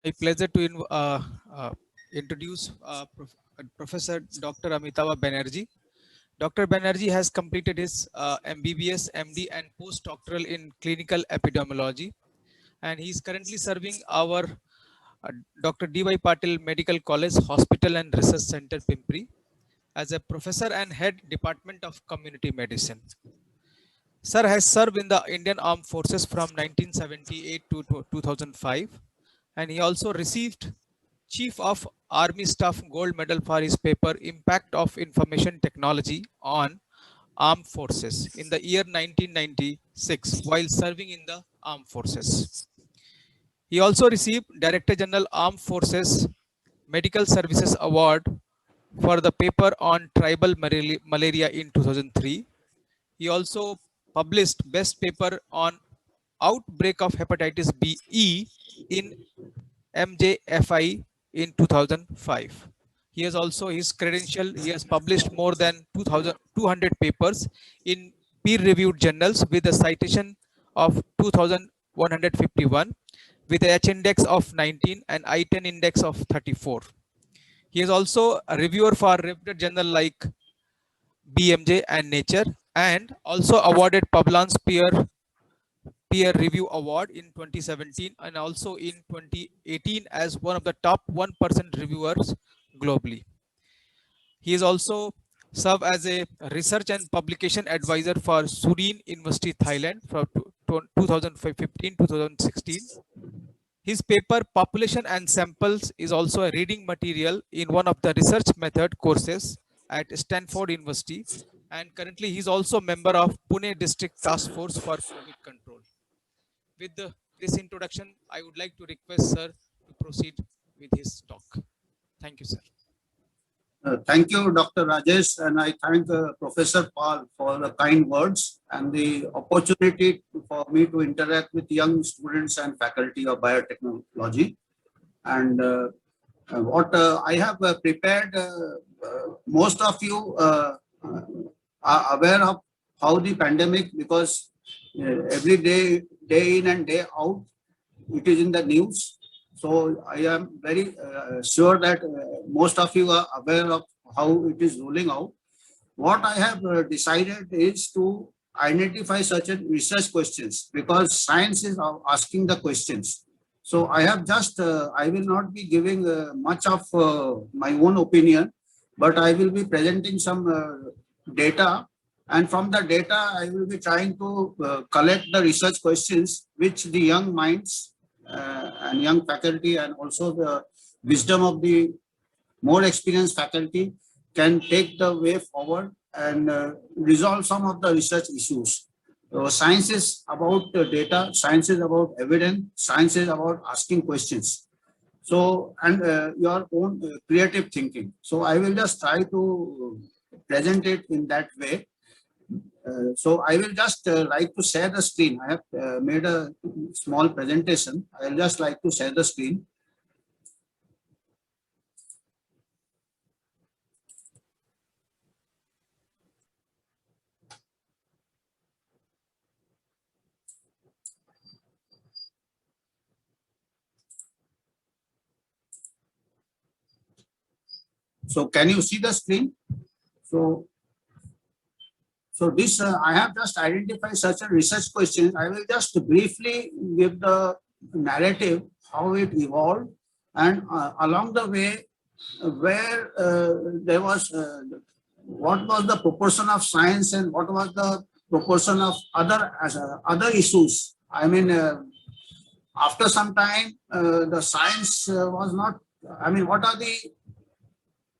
My pleasure to introduce Professor Dr. Amitava Banerjee. Dr. Banerjee has completed his MBBS, MD, and postdoctoral in clinical epidemiology, and he is currently serving our Dr. D.Y. Patil Medical College Hospital and Research Center, Pimpri, as a professor and head Department of Community Medicine. Sir has served in the Indian Armed Forces from 1978 to 2005, and he also received Chief of Army Staff Gold Medal for his paper Impact of Information Technology on Armed Forces in the year 1996 while serving in the Armed Forces. He also received Director General Armed Forces Medical Services Award for the paper on tribal malaria in 2003. He also published best paper on outbreak of hepatitis B-E in MJFI in 2005. He has also his credential. He has published more than 2,200 papers in peer-reviewed journals with a citation of 2,151, with a H index of 19 and I-10 index of 34. He is also a reviewer for reputed journal like BMJ and Nature, and also awarded Publons Peer Review Award in 2017 and also in 2018 as one of the top 1% reviewers globally. He is also served as a research and publication advisor for Surin University, Thailand from 2015-2016. His paper Population and Samples is also a reading material in one of the research method courses at Stanford University, and currently he is also a member of Pune District Task Force for COVID Control. With this introduction, I would like to request Sir to proceed with his talk. Thank you, sir. Thank you, Dr. Rajesh, and I thank Professor Paul for the kind words and the opportunity for me to interact with young students and faculty of biotechnology. And what I have prepared, most of you are aware of how the pandemic, because every day, day in and day out, it is in the news. So I am very sure that most of you are aware of how it is rolling out. What I have decided is to identify certain research questions, because science is asking the questions. So I have just, I will not be giving much of my own opinion, but I will be presenting some data. And from the data, I will be trying to collect the research questions which the young minds and young faculty and also the wisdom of the more experienced faculty can take the way forward and resolve some of the research issues. So science is about data, science is about evidence, science is about asking questions. So, and your own creative thinking. So I will just try to present it in that way. So I will just like to share the screen. I have made a small presentation. I will just like to share the screen. So can you see the screen? So this, I have just identified certain research questions. I will just briefly give the narrative, how it evolved, and along the way, where there was, what was the proportion of science and what was the proportion of other issues. I mean, after some time, the science was not, I mean, what are the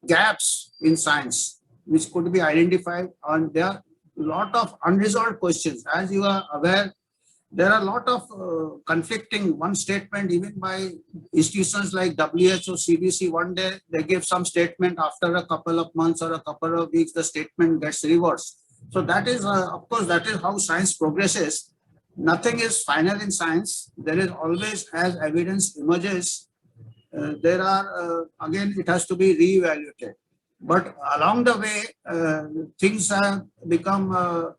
gaps in science which could be identified, and there are a lot of unresolved questions. As you are aware, there are a lot of conflicting one statement even by institutions like WHO, CDC. One day they give some statement, after a couple of months or a couple of weeks, the statement gets reversed. So that is, of course, that is how science progresses. Nothing is final in science. There is always, as evidence emerges, there are, again, it has to be re-evaluated. But along the way, things have become,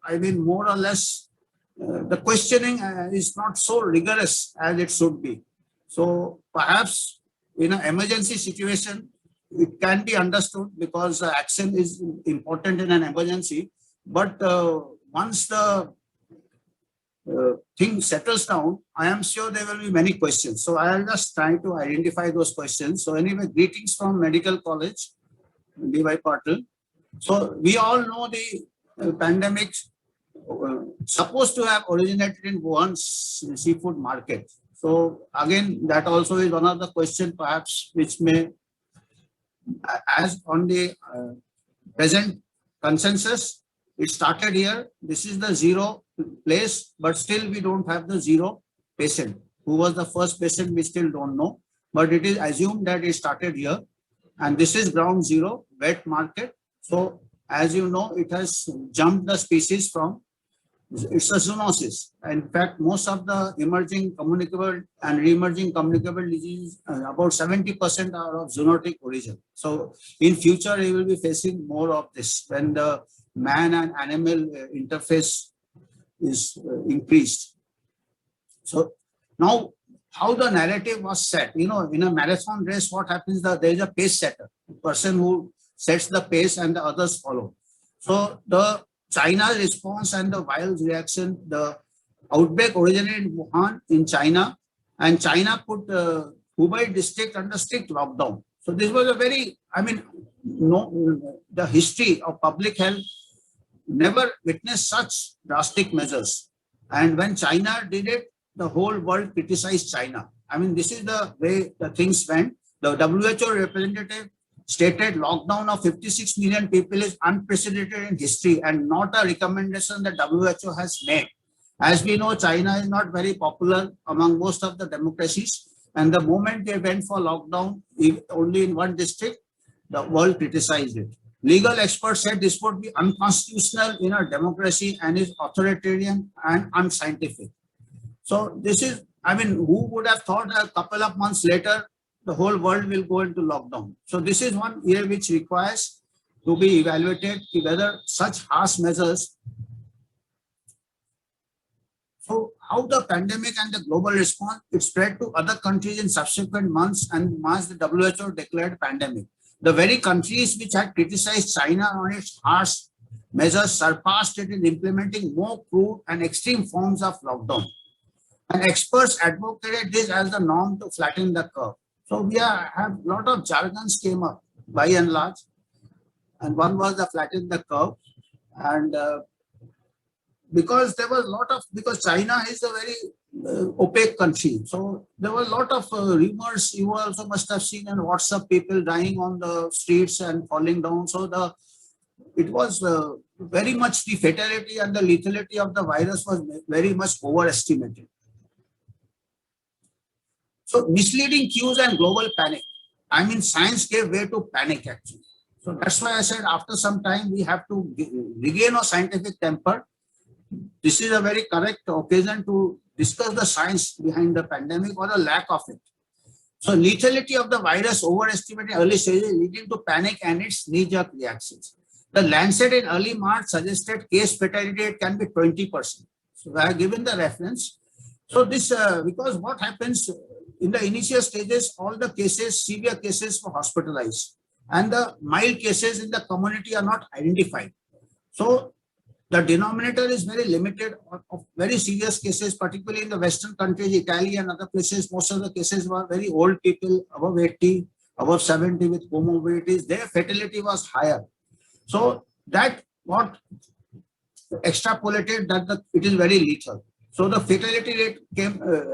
I mean, more or less, the questioning is not so rigorous as it should be. So perhaps in an emergency situation, it can be understood because action is important in an emergency. But once the thing settles down, I am sure there will be many questions. So I will just try to identify those questions. So anyway, greetings from Medical College, D.Y. Patil. So we all know the pandemic supposed to have originated in Wuhan's seafood market. So again, that also is one of the questions perhaps which may, as on the present consensus, it started here. This is the zero place, but still we don't have the zero patient. Who was the first patient, we still don't know. But it is assumed that it started here. And this is ground zero, wet market. So as you know, it has jumped the species from, it's a zoonosis. In fact, most of the emerging communicable and re-emerging communicable diseases, about 70% are of zoonotic origin. So in future, we will be facing more of this when the man and animal interface is increased. So now, how the narrative was set, in a marathon race, what happens that there is a pace setter, a person who sets the pace and the others follow. So the China's response and the wild reaction, the outbreak originated in Wuhan in China, and China put Hubei district under strict lockdown. So this was a very, the history of public health never witnessed such drastic measures. And when China did it, the whole world criticized China. This is the way the things went. The WHO representative stated lockdown of 56 million people is unprecedented in history and not a recommendation that WHO has made. As we know, China is not very popular among most of the democracies. And the moment they went for lockdown, only in one district, the world criticized it. Legal experts said this would be unconstitutional in a democracy and is authoritarian and unscientific. So this is, who would have thought a couple of months later, the whole world will go into lockdown. So this is one area which requires to be evaluated whether such harsh measures. So how the pandemic and the global response, it spread to other countries in subsequent months, and in March, the WHO declared pandemic. The very countries which had criticized China on its harsh measures surpassed it in implementing more crude and extreme forms of lockdown. And experts advocated this as the norm to flatten the curve. So we have a lot of jargons came up by and large. And one was the flatten the curve. And because there was a lot of, because China is a very opaque country. So there were a lot of rumors. You also must have seen on WhatsApp people dying on the streets and falling down. So it was very much the fatality and the lethality of the virus was very much overestimated. So misleading cues and global panic. Science gave way to panic actually. So that's why I said after some time we have to regain our scientific temper. This is a very correct occasion to discuss the science behind the pandemic or the lack of it. So lethality of the virus overestimated early stages leading to panic and its knee-jerk reactions. The Lancet in early March suggested case fatality rate can be 20%. So I have given the reference. So this, because what happens in the initial stages, all the cases, severe cases were hospitalized and the mild cases in the community are not identified. So the denominator is very limited of very serious cases, particularly in the Western countries, Italy and other places. Most of the cases were very old people, above 80, above 70 with comorbidities. Their fatality was higher. So that what extrapolated that it is very lethal. So the fatality rate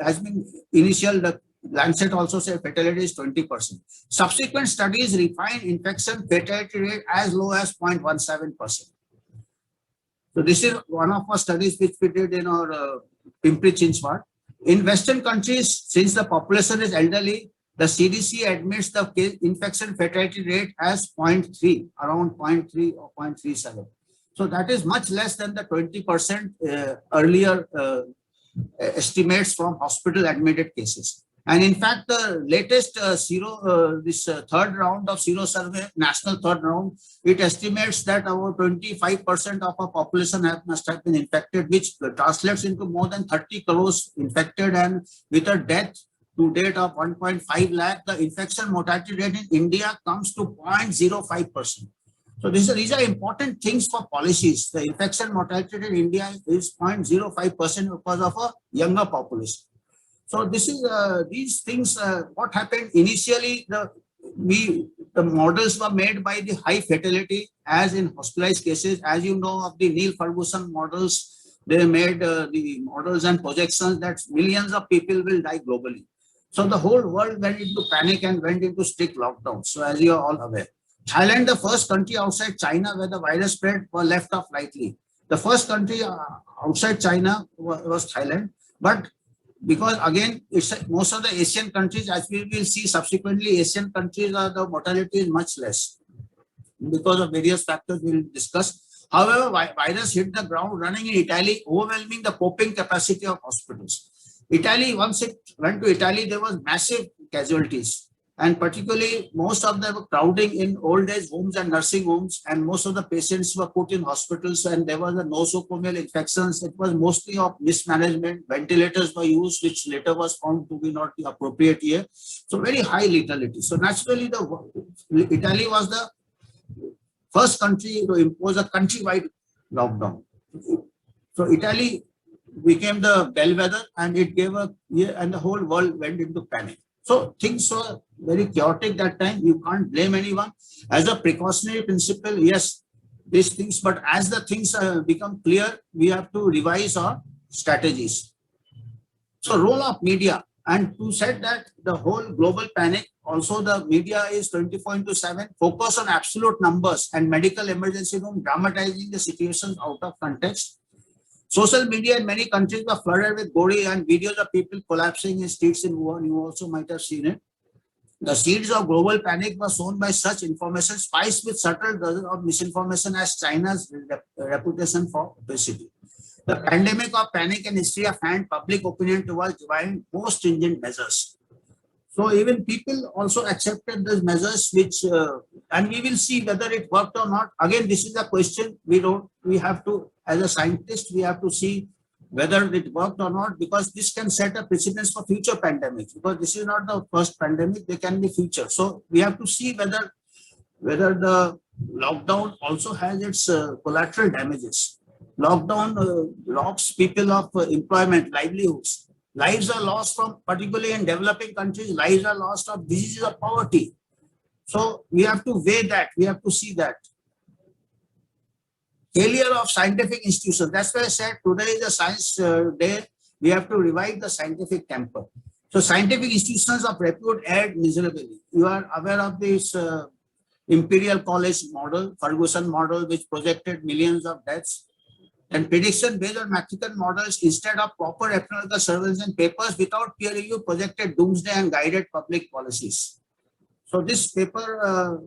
has been initial. The Lancet also said fatality is 20%. Subsequent studies refine infection fatality rate as low as 0.17%. So this is one of our studies which we did in our Pimpri-Chinchwad. In Western countries, since the population is elderly, the CDC admits the infection fatality rate as 0.3, around 0.3 or 0.37. So that is much less than the 20% earlier estimates from hospital admitted cases. And in fact, the latest third round of Sero survey, national third round, it estimates that about 25% of our population must have been infected, which translates into more than 30 crores infected and with a death to date of 1.5 lakh, the infection mortality rate in India comes to 0.05%. So these are important things for policies. The infection mortality rate in India is 0.05% because of a younger population. So this is these things. What happened initially? The models were made by the high fatality, as in hospitalized cases. As you know of the Neil Ferguson models, they made the models and projections that millions of people will die globally. So the whole world went into panic and went into strict lockdown. So as you are all aware, Thailand, the first country outside China where the virus spread, was left off lightly. The first country outside China was Thailand, but because again, most of the Asian countries, as we will see subsequently, Asian countries are the mortality is much less because of various factors we will discuss. However, virus hit the ground running in Italy, overwhelming the coping capacity of hospitals. Italy, once it went to Italy, there was massive casualties. And particularly, most of them were crowding in old age homes and nursing homes, and most of the patients were put in hospitals, and there was a nosocomial infections. It was mostly of mismanagement. Ventilators were used, which later was found to be not appropriate here. So very high lethality. So naturally, Italy was the first country to impose a countrywide lockdown. So Italy became the bellwether, and it gave and the whole world went into panic. So things were very chaotic that time. You can't blame anyone. As a precautionary principle, yes, these things, but as the things become clear, we have to revise our strategies. So role of media, and to said that the whole global panic, also the media is 24/7, focus on absolute numbers and medical emergency room, dramatizing the situations out of context. Social media in many countries were flooded with gory and videos of people collapsing in streets in Wuhan. You also might have seen it. The seeds of global panic were sown by such information, spiced with subtle doses of misinformation as China's reputation for obesity. The pandemic of panic and hysteria fanned public opinion towards divine more stringent measures. So even people also accepted these measures, which and we will see whether it worked or not. Again, this is a question we have to, as a scientist, we have to see whether it worked or not, because this can set a precedence for future pandemics. Because this is not the first pandemic, they can be future. So we have to see whether the lockdown also has its collateral damages. Lockdown robs people of employment, livelihoods. Lives are lost from, particularly in developing countries, lives are lost of diseases of poverty. So we have to weigh that. We have to see that. Failure of scientific institutions. That's why I said today is a science day. We have to revive the scientific temper. So scientific institutions of repute erred miserably. You are aware of this Imperial College model, Ferguson model, which projected millions of deaths. And prediction based on Mexican models instead of proper epidemiological surveillance and papers without peer review projected doomsday and guided public policies. So this paper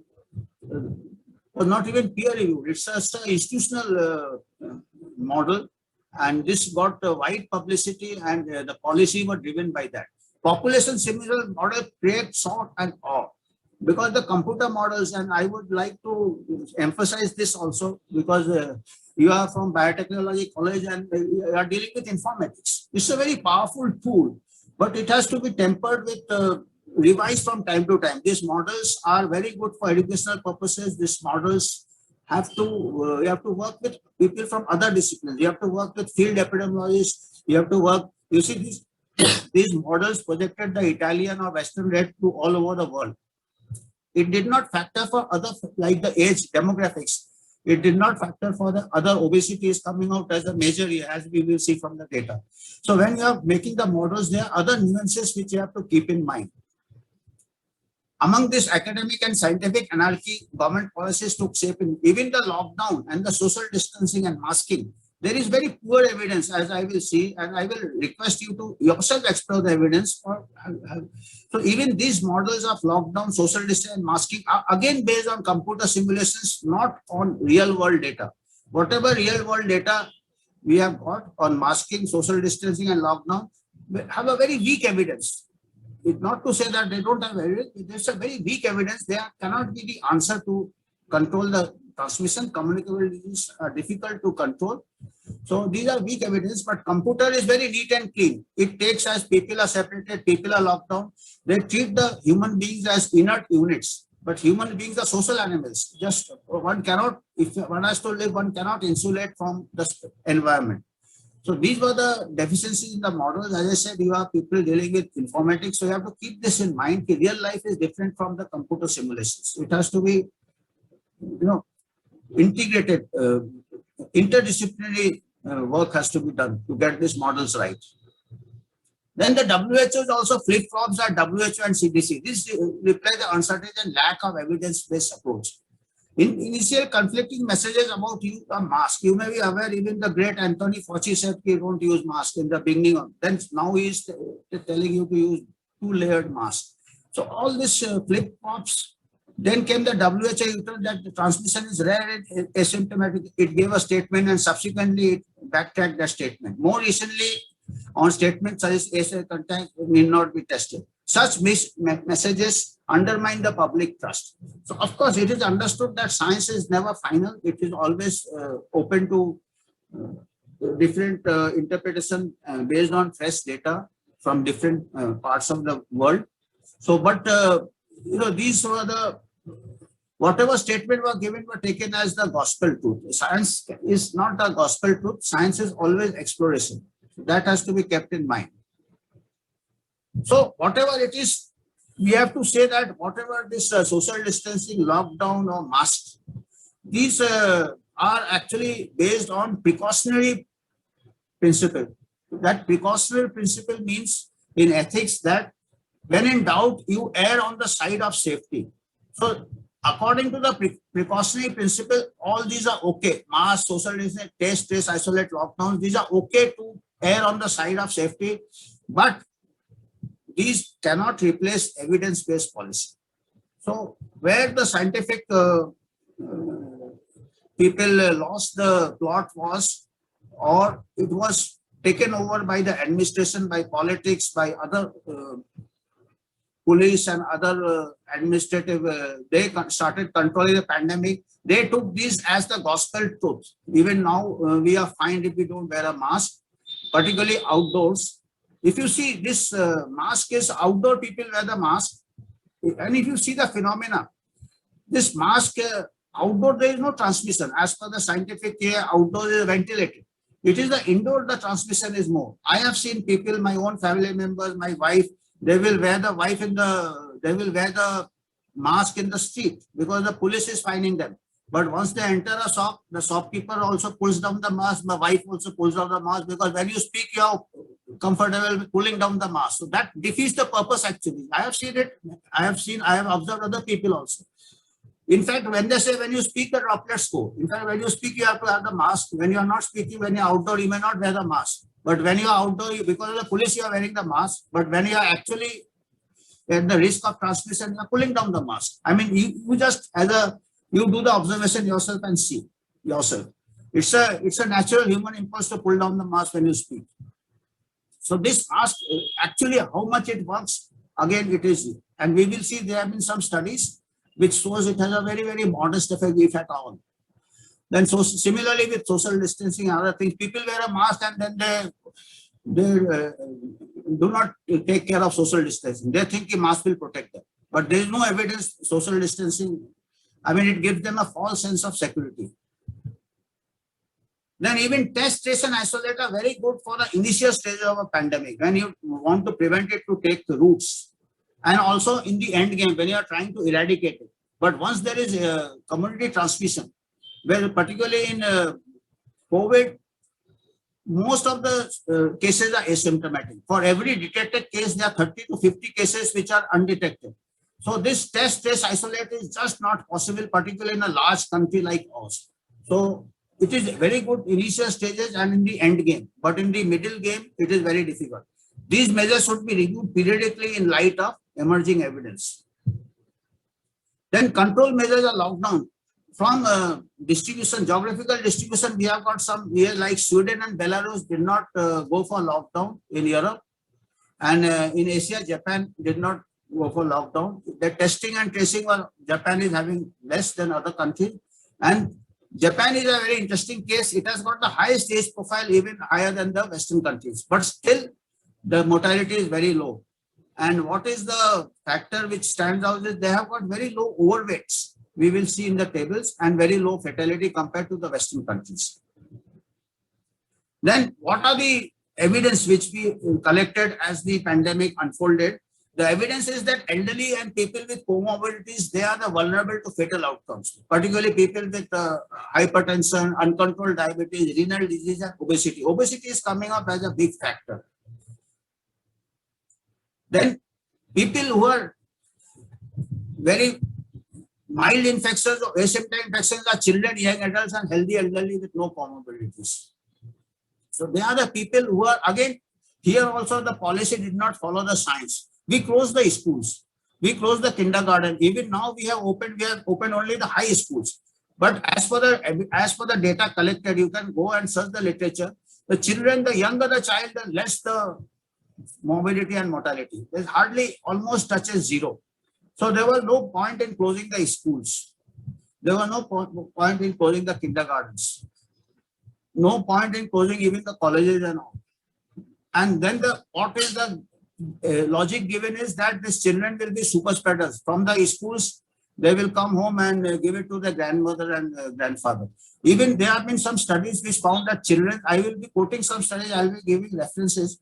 was not even peer reviewed. It's just an institutional model, and this got wide publicity, and the policy was driven by that. Population similar model creates shock and awe, because the computer models, and I would like to emphasize this also, because you are from biotechnology college and you are dealing with informatics. It's a very powerful tool, but it has to be tempered with revised from time to time. These models are very good for educational purposes. These models have to, you have to work with people from other disciplines. You have to work with field epidemiologists. You have to work, you see these models projected the Italian or Western rate to all over the world. It did not factor for other, like the age demographics. It did not factor for the other obesity is coming out as a major, as we will see from the data. So when you are making the models, there are other nuances which you have to keep in mind. Among this academic and scientific anarchy, government policies took shape in even the lockdown and the social distancing and masking. There is very poor evidence, as I will see, and I will request you to yourself explore the evidence. So even these models of lockdown, social distancing and masking are again based on computer simulations, not on real world data. Whatever real world data we have got on masking, social distancing and lockdown have a very weak evidence. It's not to say that they don't have evidence. There's a very weak evidence. There cannot be the answer to control the transmission. Communicable disease are difficult to control. So these are weak evidence, but computer is very neat and clean. It takes as people are separated, people are locked down. They treat the human beings as inert units, but human beings are social animals. Just one cannot, if one has to live, one cannot insulate from the environment. So these were the deficiencies in the models. As I said, you have people dealing with informatics, so you have to keep this in mind. Real life is different from the computer simulations. It has to be, integrated, interdisciplinary work has to be done to get these models right. Then the WHO is also flip-flops at WHO and CDC. This reflects the uncertainty and lack of evidence-based approach. In initial conflicting messages about use of mask, you may be aware even the great Anthony Fauci said he don't use mask in the beginning. Then now he is telling you to use 2-layered mask. So all this flip-flops. Then came the WHO that the transmission is rare and asymptomatic. It gave a statement and subsequently it backtracked that statement. More recently, on statements such as ASA contact need not be tested. Such messages undermine the public trust. So, of course, it is understood that science is never final. It is always open to different interpretation based on fresh data from different parts of the world. So, but these were the whatever statement were given were taken as the gospel truth. Science is not the gospel truth. Science is always exploration. That has to be kept in mind. So whatever it is, we have to say that whatever this social distancing, lockdown or masks, these are actually based on precautionary principle. That precautionary principle means in ethics that when in doubt, you err on the side of safety. So according to the precautionary principle, all these are okay. Mask, social distancing, test, trace, isolate, lockdowns, these are okay to err on the side of safety, but these cannot replace evidence-based policy. So where the scientific people lost the plot was, or it was taken over by the administration, by politics, by other police and other administrative, they started controlling the pandemic. They took this as the gospel truth. Even now, we are fined if we don't wear a mask, particularly outdoors. If you see this mask is outdoor, people wear the mask. And if you see the phenomena, this mask outdoor, there is no transmission. As per the scientific care, outdoor is ventilated. It is the indoor, the transmission is more. I have seen people, my own family members, my wife, they will wear the mask in the street because the police is fining them. But once they enter a shop, the shopkeeper also pulls down the mask. My wife also pulls down the mask because when you speak, you are comfortable with pulling down the mask. So that defeats the purpose actually. I have seen it. I have observed other people also. In fact, when they say when you speak, the droplets go. In fact, when you speak, you have to have the mask. When you are not speaking, when you are outdoor, you may not wear the mask. But when you are outdoor, because of the police, you are wearing the mask. But when you are actually at the risk of transmission, you are pulling down the mask. I mean, you just you do the observation yourself and see yourself. It's a natural human impulse to pull down the mask when you speak. So this mask, actually, how much it works, again, it is, and we will see there have been some studies which shows it has a very, very modest effect, if at all. Then so similarly with social distancing and other things, people wear a mask and then they do not take care of social distancing. They think the mask will protect them. But there is no evidence social distancing. I mean, it gives them a false sense of security. Then even test, trace and isolate are very good for the initial stage of a pandemic when you want to prevent it to take the roots. And also in the end game when you are trying to eradicate it. But once there is a community transmission, where particularly in COVID, most of the cases are asymptomatic. For every detected case, there are 30 to 50 cases which are undetected. So this test, trace, isolate is just not possible, particularly in a large country like ours. So it is very good initial stages and in the end game, but in the middle game, it is very difficult. These measures should be reviewed periodically in light of emerging evidence. Then control measures are lockdown. From distribution, geographical distribution, we have got some here like Sweden and Belarus did not go for lockdown in Europe. And in Asia, Japan did not go for lockdown. The testing and tracing, Japan is having less than other countries. And Japan is a very interesting case. It has got the highest age profile, even higher than the Western countries, but still the mortality is very low. And what is the factor which stands out is they have got very low overweights. We will see in the tables, and very low fatality compared to the Western countries. Then what are the evidence which we collected as the pandemic unfolded? The evidence is that elderly and people with comorbidities, they are the vulnerable to fatal outcomes, particularly people with hypertension, uncontrolled diabetes, renal disease, and obesity. Obesity is coming up as a big factor. Then people who are very mild infections or asymptomatic infections are children, young adults, and healthy elderly with no comorbidities. So they are the people who are, again, here also the policy did not follow the science. We closed the schools. We closed the kindergarten. Even now we have opened only the high schools. But as for the data collected, you can go and search the literature. The children, the younger the child, the less the morbidity and mortality. There's hardly, almost touches zero. So there was no point in closing the schools. There was no point in closing the kindergartens. No point in closing even the colleges and all. And then what is the logic given is that these children will be super spreaders. From the schools, they will come home and give it to the grandmother and grandfather. Even there have been some studies which found that children, I will be quoting some studies, I will be giving references.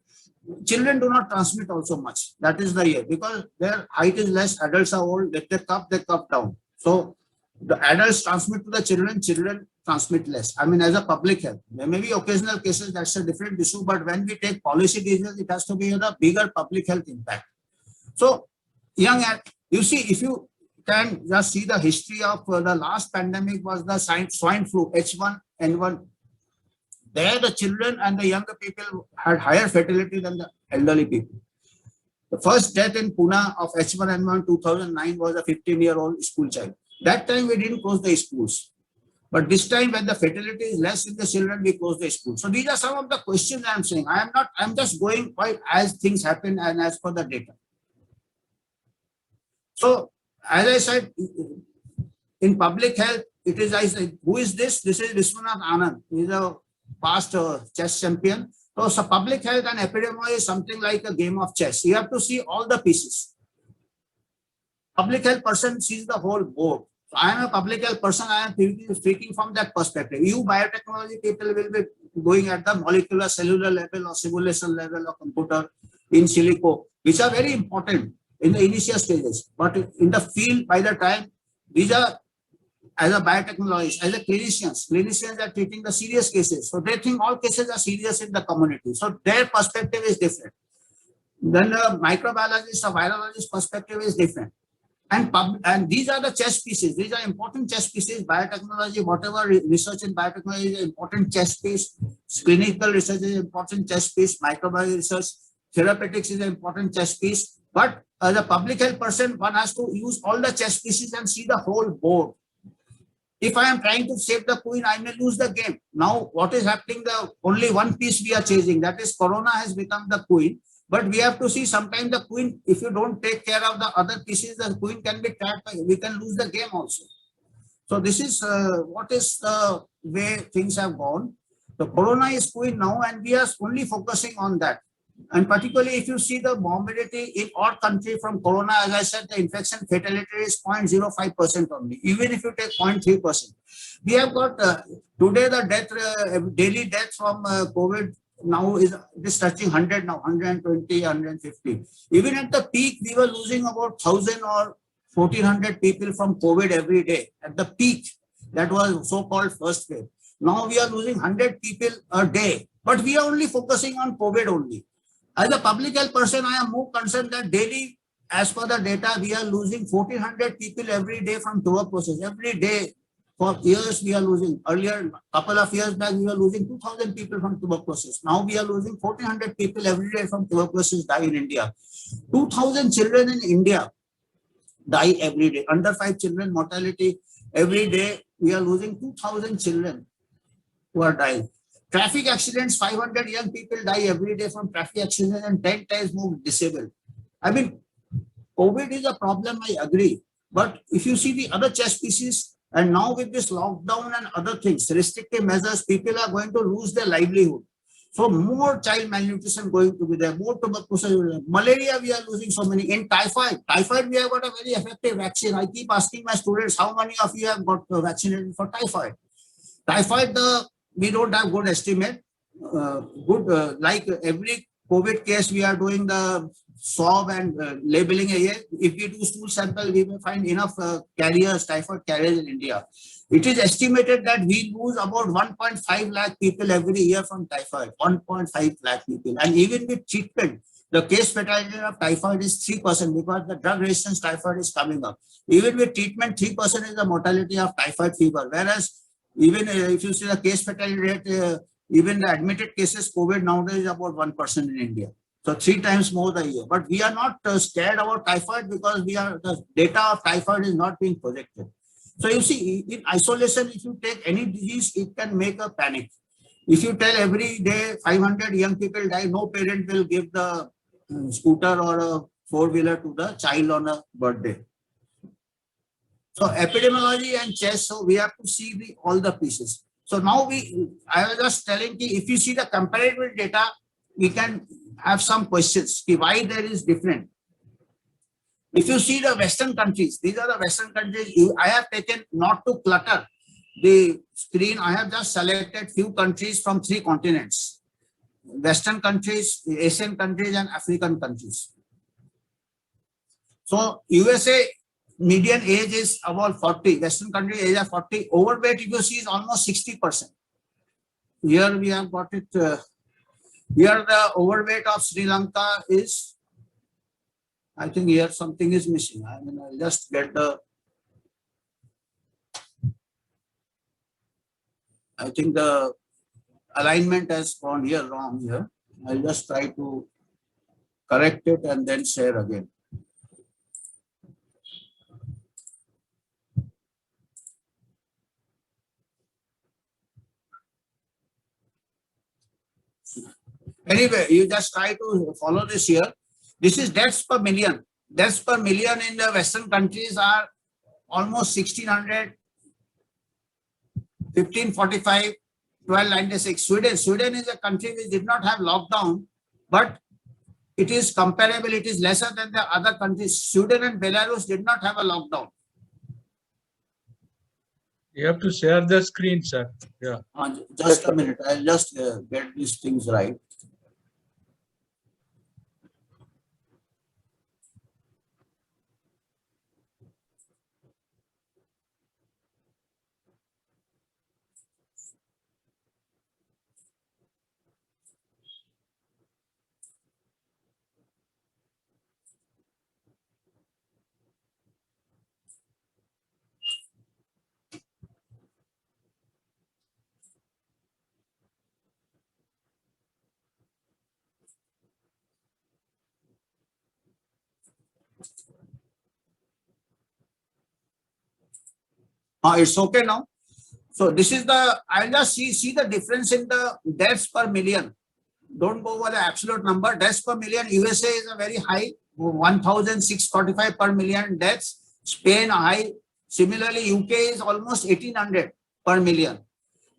Children do not transmit also much. That is the year, because their height is less, adults are old, they cup down. So the adults transmit to the children, children transmit less. I mean, as a public health, there may be occasional cases, that's a different issue, but when we take policy decisions, it has to be a bigger public health impact. So you see, if you can just see the history of the last pandemic was the swine flu, H1N1. There the children and the younger people had higher fatality than the elderly people. The first death in Pune of H1N1 2009 was a 15-year-old school child. That time we didn't close the schools. But this time when the fatality is less in the children, we close the schools. So these are some of the questions I'm saying. I'm just going quite as things happen and as per the data. So as I said, in public health, it is, I said, who is this? This is Viswanath Anand. He is a past chess champion. So public health and epidemiology is something like a game of chess. You have to see all the pieces. Public health person sees the whole board. So I am a public health person. I am speaking from that perspective. You biotechnology people will be going at the molecular, cellular level or simulation level or computer in silico, which are very important in the initial stages. But in the field, by the time, these are, as a biotechnologist, as a clinicians are treating the serious cases. So they think all cases are serious in the community. So their perspective is different. Then the microbiologist or virologist perspective is different. And these are the chess pieces. These are important chess pieces. Biotechnology, whatever research in biotechnology is an important chess piece. Clinical research is an important chess piece. Microbiology research, therapeutics is an important chess piece. But as a public health person, one has to use all the chess pieces and see the whole board. If I am trying to save the queen, I may lose the game. Now, what is happening? The only one piece we are chasing, that is Corona has become the queen. But we have to see sometimes the queen, if you don't take care of the other pieces, the queen can be trapped. We can lose the game also. So this is what is the way things have gone. The Corona is queen now, and we are only focusing on that. And particularly if you see the morbidity in our country from Corona, as I said, the infection fatality is 0.05% only, even if you take 0.3%. We have got today the death, daily death from COVID now is touching 100 now, 120, 150. Even at the peak, we were losing about 1,000 or 1,400 people from COVID every day. At the peak, that was so-called first wave. Now we are losing 100 people a day, but we are only focusing on COVID only. As a public health person, I am more concerned that daily, as per the data, we are losing 1,400 people every day from tuberculosis. Every day, for years, we are losing. Earlier, couple of years back, we were losing 2,000 people from tuberculosis. Now we are losing 1,400 people every day from tuberculosis die in India. 2,000 children in India die every day. Under 5 children mortality every day. We are losing 2,000 children who are dying. Traffic accidents, 500 young people die every day from traffic accidents and 10 times more disabled. I mean, COVID is a problem, I agree. But if you see the other chess pieces, And now with this lockdown and other things, restrictive measures, people are going to lose their livelihood. So more child malnutrition going to be there, more tuberculosis, malaria we are losing so many. In typhoid we have got a very effective vaccine. I keep asking my students, how many of you have got vaccinated for typhoid? Typhoid, we don't have good estimate. Like every COVID case, we are doing the swab and labeling. If we do stool sample, we may find enough carriers, typhoid carriers in India. It is estimated that we lose about 1.5 lakh people every year from typhoid, 1.5 lakh people. And even with treatment, the case fatality of typhoid is 3% because the drug resistance typhoid is coming up. Even with treatment, 3% is the mortality of typhoid fever. Whereas even if you see the case fatality rate, even the admitted cases, COVID nowadays is about 1% in India. So 3 times more the year. But we are not scared about typhoid because the data of typhoid is not being projected. So you see, in isolation, if you take any disease, it can make a panic. If you tell every day 500 young people die, no parent will give the scooter or a four-wheeler to the child on a birthday. So epidemiology and chess, so we have to see all the pieces. So now I was just telling you, if you see the comparative data, we can have some questions, why there is different. If you see the Western countries, these are the Western countries. I have taken, not to clutter the screen, I have just selected few countries from 3 continents. Western countries, Asian countries and African countries. So USA median age is about 40, Western country age of 40, overweight if you see is almost 60%. Here we have got it, here the overweight of Sri Lanka is, I think here something is missing. I mean, I'll just get I think the alignment has gone here wrong here. I'll just try to correct it and then share again. Anyway, you just try to follow this here. This is deaths per million. Deaths per million in the Western countries are almost 1600, 1545, 1296. Sweden is a country which did not have lockdown, but it is comparable. It is lesser than the other countries. Sweden and Belarus did not have a lockdown. You have to share the screen, sir. Yeah. Just a minute. I'll just get these things right. It's okay now. So this is the, I'll just see the difference in the deaths per million. Don't go over the absolute number. Deaths per million, USA is a very high, 1,645 per million deaths. Spain high. Similarly, UK is almost 1,800 per million.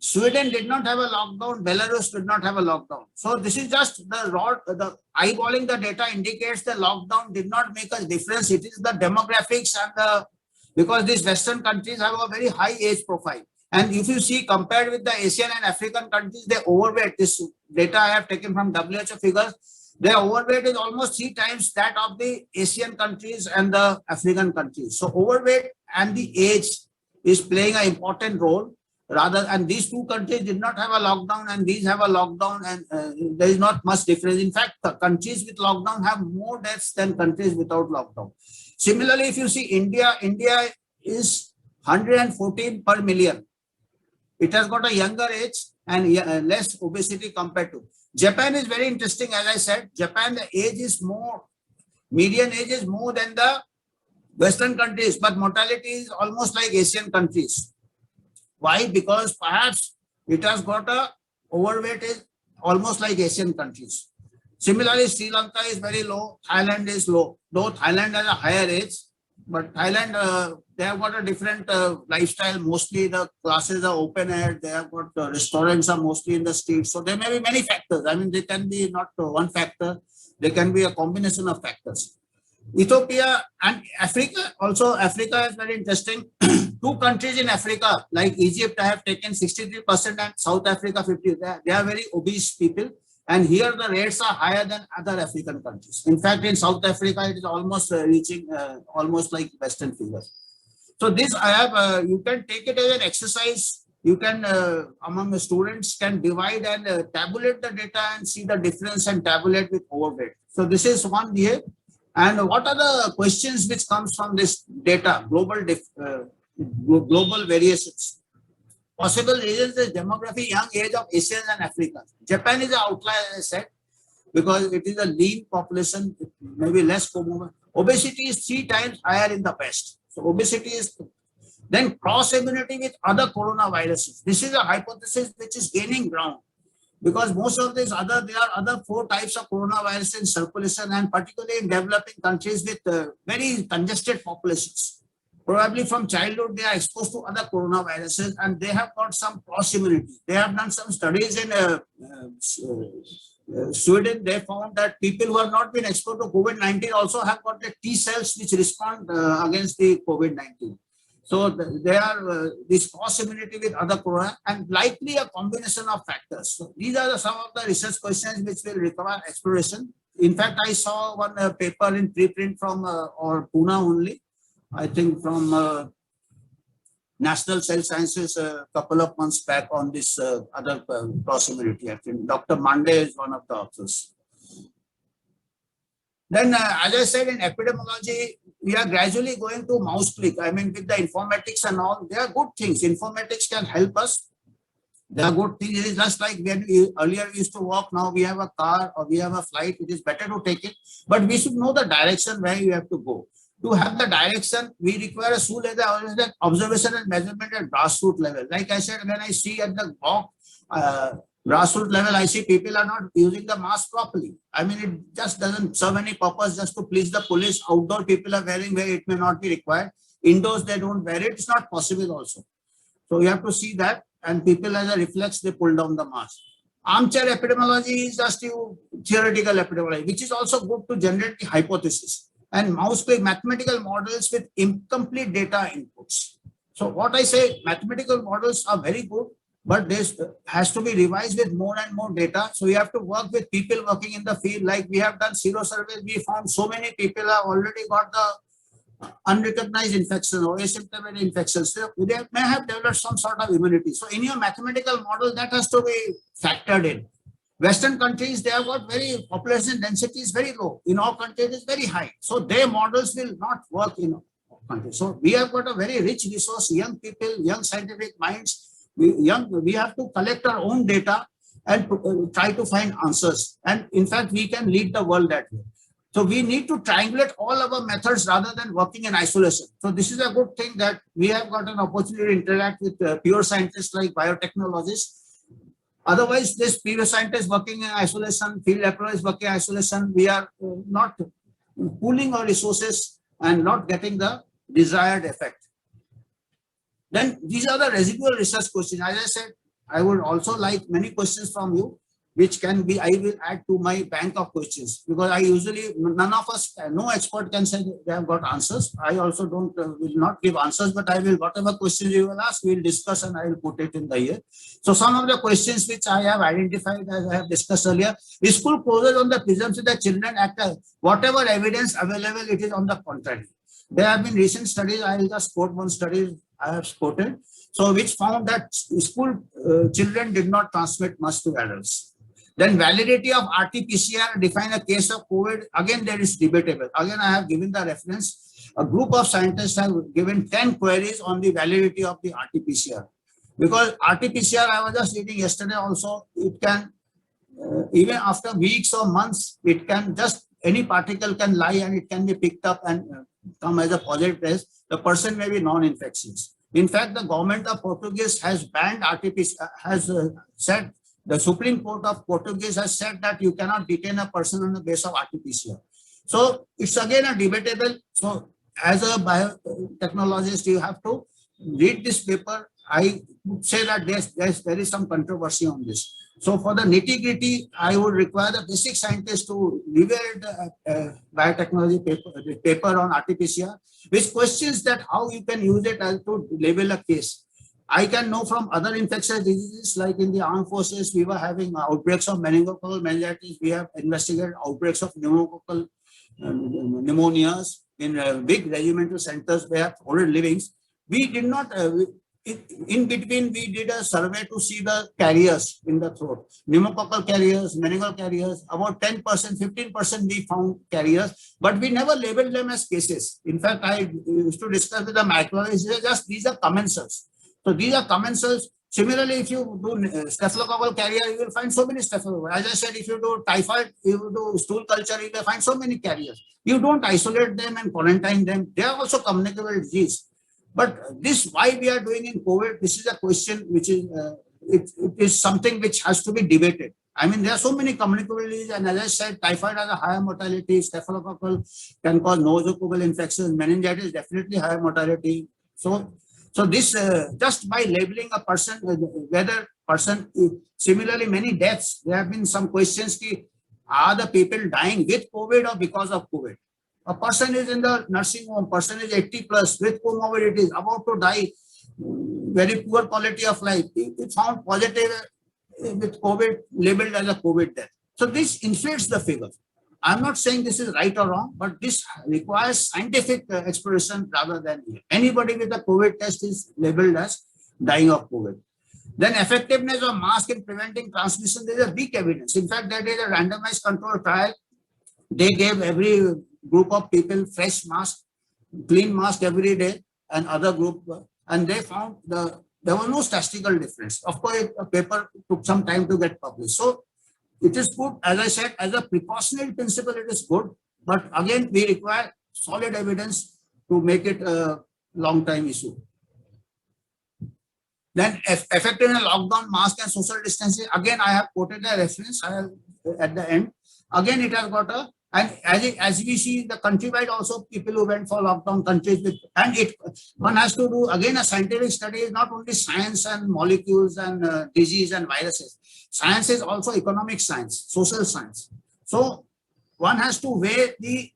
Sweden did not have a lockdown. Belarus did not have a lockdown. So this is just the eyeballing the data indicates the lockdown did not make a difference. It is the demographics and because these Western countries have a very high age profile. And if you see compared with the Asian and African countries, they overweight. This data I have taken from WHO figures. Their overweight is almost 3 times that of the Asian countries and the African countries. So overweight and the age is playing an important role. And these 2 countries did not have a lockdown and these have a lockdown, and there is not much difference. In fact, the countries with lockdown have more deaths than countries without lockdown. Similarly, if you see India is 114 per million. It has got a younger age and less obesity compared to. Japan is very interesting. As I said, Japan, the age is more, median age is more than the Western countries, but mortality is almost like Asian countries. Why? Because perhaps it has got a overweight is almost like Asian countries. Similarly, Sri Lanka is very low. Thailand is low. Though Thailand has a higher age, But Thailand, they have got a different lifestyle. Mostly the classes are open air. They have got restaurants are mostly in the streets. So there may be many factors. I mean, they can be not one factor. They can be a combination of factors. Ethiopia and Africa, also Africa is very interesting. Two countries in Africa, like Egypt, have taken 63% and South Africa 50%. They are very obese people. And here the rates are higher than other African countries. In fact, in South Africa, it is almost reaching almost like Western figures. So this I have, you can take it as an exercise. You can, among the students, can divide and tabulate the data and see the difference and tabulate with overweight. So this is one here. And what are the questions which comes from this data, global variations? Possible reasons is demography, young age of Asians and Africans. Japan is an outlier, as I said, because it is a lean population, maybe less common. Obesity is 3 times higher in the West. So obesity is, then cross immunity with other coronaviruses. This is a hypothesis which is gaining ground, because most of these there are other 4 types of coronavirus in circulation, and particularly in developing countries with very congested populations. Probably from childhood, they are exposed to other coronaviruses and they have got some cross immunity. They have done some studies in Sweden. They found that people who have not been exposed to COVID-19 also have got the T cells which respond against the COVID-19. So they are this cross immunity with other corona and likely a combination of factors. So these are some of the research questions which will require exploration. In fact, I saw one paper in preprint from or Pune only. I think from National Cell Sciences a couple of months back on this other cross-immunity. I think Dr. Mande is one of the authors. Then, as I said, in epidemiology, we are gradually going to mouse click. I mean, with the informatics and all, they are good things. Informatics can help us. They are good things. It is just like when earlier we used to walk, now we have a car or we have a flight. It is better to take it. But we should know the direction where you have to go. To have the direction, we require a school-level observation and measurement at grassroots level. Like I said, when I see at the grassroots level, I see people are not using the mask properly. I mean, it just doesn't serve any purpose just to please the police. Outdoor people are wearing where it may not be required. Indoors, they don't wear it. It's not possible also. So you have to see that. And people as a reflex, they pull down the mask. Armchair epidemiology is just theoretical epidemiology, which is also good to generate the hypothesis. And mouse click mathematical models with incomplete data inputs. So what I say, mathematical models are very good, but this has to be revised with more and more data. So you have to work with people working in the field. Like we have done zero surveys, we found so many people have already got the unrecognized infection or asymptomatic infections. So they may have developed some sort of immunity. So in your mathematical model, that has to be factored in. Western countries, they have got very population density is very low. In our country, it is very high. So their models will not work in our country. So we have got a very rich resource, young people, young scientific minds. We have to collect our own data and try to find answers. And in fact, we can lead the world that way. So we need to triangulate all our methods rather than working in isolation. So this is a good thing that we have got an opportunity to interact with pure scientists like biotechnologists. Otherwise, this pure scientists working in isolation, field laboratories working in isolation, we are not pooling our resources and not getting the desired effect. Then these are the residual research questions. As I said, I would also like many questions from you, which can be, I will add to my bank of questions, because I usually, none of us, no expert can say they have got answers. I also will not give answers, but I will, whatever questions you will ask, we will discuss and I will put it in the here. So some of the questions which I have identified, as I have discussed earlier, school closes on the presumption that children act as whatever evidence available, it is on the contrary. There have been recent studies, I will just quote one study I have quoted, so which found that school children did not transmit much to adults. Then validity of RT-PCR define a case of COVID. Again, there is debatable. Again, I have given the reference. A group of scientists have given 10 queries on the validity of the RT-PCR. Because RT-PCR, I was just reading yesterday also, it can, even after weeks or months, it can just, any particle can lie and it can be picked up and come as a positive test. The person may be non-infectious. In fact, the government of Portuguese has banned RT-PCR, has said, the Supreme Court of Portuguese has said that you cannot detain a person on the basis of RT-PCR. So it's again a debatable. So as a biotechnologist, you have to read this paper. I would say that there is some controversy on this. So for the nitty-gritty, I would require the basic scientists to review the biotechnology paper on RT-PCR, which questions that how you can use it as to label a case. I can know from other infectious diseases, like in the armed forces, we were having outbreaks of meningococcal meningitis. We have investigated outbreaks of pneumococcal pneumonias in big regimental centers where foreign livings. We did not, in between, we did a survey to see the carriers in the throat. Pneumococcal carriers, meningococcal carriers, about 10%, 15% we found carriers, but we never labeled them as cases. In fact, I used to discuss with the microbiologists, these are commensals. So these are commensals. Similarly, if you do staphylococcal carrier, you will find so many staphylococcus. As I said, if you do typhoid, you do stool culture, you will find so many carriers. You don't isolate them and quarantine them. They are also communicable disease. But this, why we are doing in COVID, this is a question which is, it is something which has to be debated. I mean, there are so many communicable diseases, and as I said, typhoid has a higher mortality, staphylococcal can cause nosocomial infections, meningitis definitely higher mortality. So this, just by labeling a person, whether person, similarly many deaths, there have been some questions, are the people dying with COVID or because of COVID? A person is in the nursing home, person is 80 plus with comorbidities, about to die, very poor quality of life. It found positive with COVID, labeled as a COVID death. So this inflates the figure. I'm not saying this is right or wrong, but this requires scientific exploration rather than anybody with a COVID test is labeled as dying of COVID. Then effectiveness of mask in preventing transmission, there is a big evidence. In fact, there is a randomized control trial. They gave every group of people fresh mask, clean mask every day, and other group, and they found there was no statistical difference. Of course, a paper took some time to get published. So it is good, as I said, as a precautionary principle, it is good. But again, we require solid evidence to make it a long time issue. Then effective lockdown, mask and social distancing. Again, I have quoted the reference at the end. Again, it has got a, and as we see the countrywide also people who went for lockdown countries with, and one has to do again a scientific study, is not only science and molecules and disease and viruses. Science is also economic science, social science. So one has to weigh the,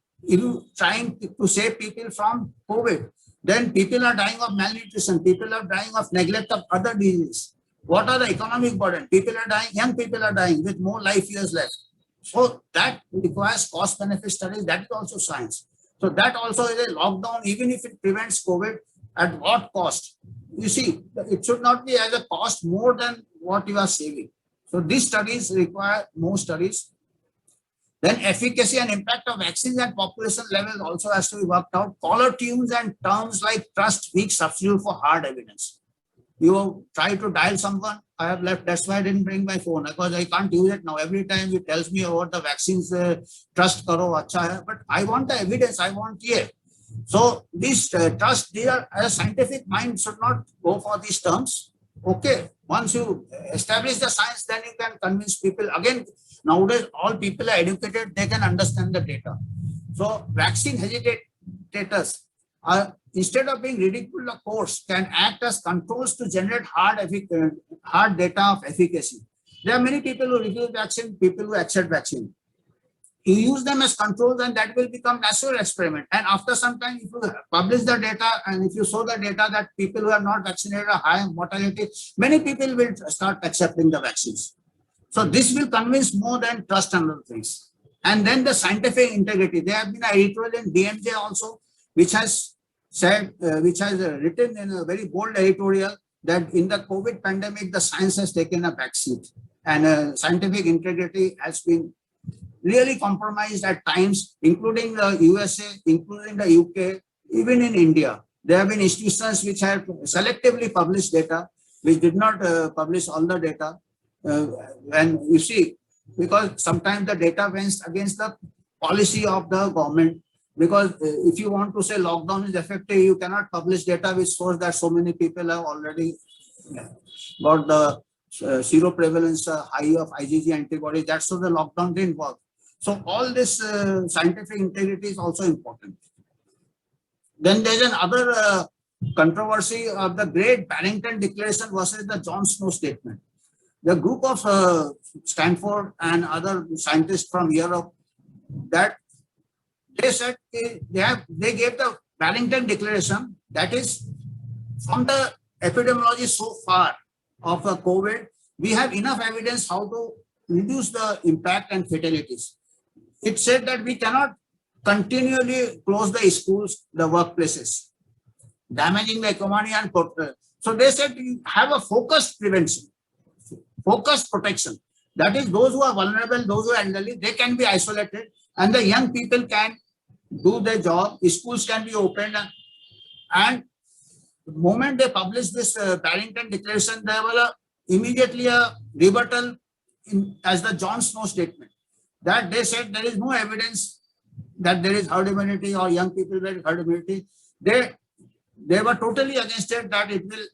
trying to save people from COVID. Then people are dying of malnutrition, people are dying of neglect of other diseases. What are the economic burden? People are dying, young people are dying with more life years left. So that requires cost benefit studies. That is also science. So that also is a lockdown, even if it prevents COVID, at what cost? You see, it should not be as a cost more than what you are saving. So these studies require more studies. Then efficacy and impact of vaccines at population level also has to be worked out. Collar tunes and terms like trust, weak substitute for hard evidence. You try to dial someone, I have left, that's why I didn't bring my phone, because I can't use it now. Every time it tells me about the vaccines, trust karo, acha hai, but I want the evidence, I want here. So this trust, these are, a scientific mind should not go for these terms. Okay, once you establish the science, then you can convince people. Again, nowadays, all people are educated, they can understand the data. So vaccine hesitators are, instead of being ridiculed, a course can act as controls to generate hard data of efficacy. There are many people who refuse vaccine, people who accept vaccine. You use them as controls and that will become natural experiment. And after some time, if you publish the data and if you show the data that people who are not vaccinated are high mortality, many people will start accepting the vaccines. So this will convince more than trust and other things. And then the scientific integrity. There have been an editorial in BMJ also, which has said, which has written in a very bold editorial that in the COVID pandemic, the science has taken a backseat and scientific integrity has been really compromised at times, including the USA, including the UK, even in India. There have been institutions which have selectively published data, which did not publish all the data. And you see, because sometimes the data went against the policy of the government. Because if you want to say lockdown is effective, you cannot publish data which shows that so many people have already got the zero prevalence high of IgG antibodies. That's so the lockdown didn't work. So all this scientific integrity is also important. Then there's another controversy of the Great Barrington Declaration versus the John Snow Statement. The group of Stanford and other scientists from Europe, that they said they gave the Barrington Declaration, that is from the epidemiology so far of COVID, we have enough evidence how to reduce the impact and fatalities. It said that we cannot continually close the schools, the workplaces, damaging the economy and so they said we have a focused prevention, focused protection. That is, those who are vulnerable, those who are elderly, they can be isolated, and the young people can do their job. Schools can be opened, and the moment they published this Barrington Declaration, there was immediately a rebuttal as the John Snow Statement, that they said there is no evidence that there is herd immunity or young people with herd immunity. They were totally against it, that it will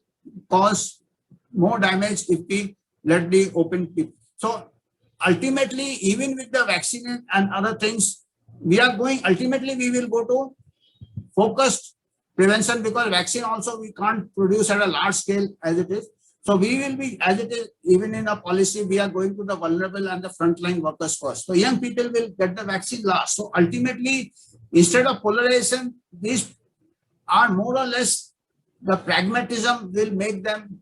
cause more damage if we let the open people. So ultimately, even with the vaccine and other things, we will go to focused prevention, because vaccine also we can't produce at a large scale as it is. So we will be, as it is, even in a policy, we are going to the vulnerable and the frontline workers first. So young people will get the vaccine last. So ultimately, instead of polarization, these are more or less the pragmatism will make them,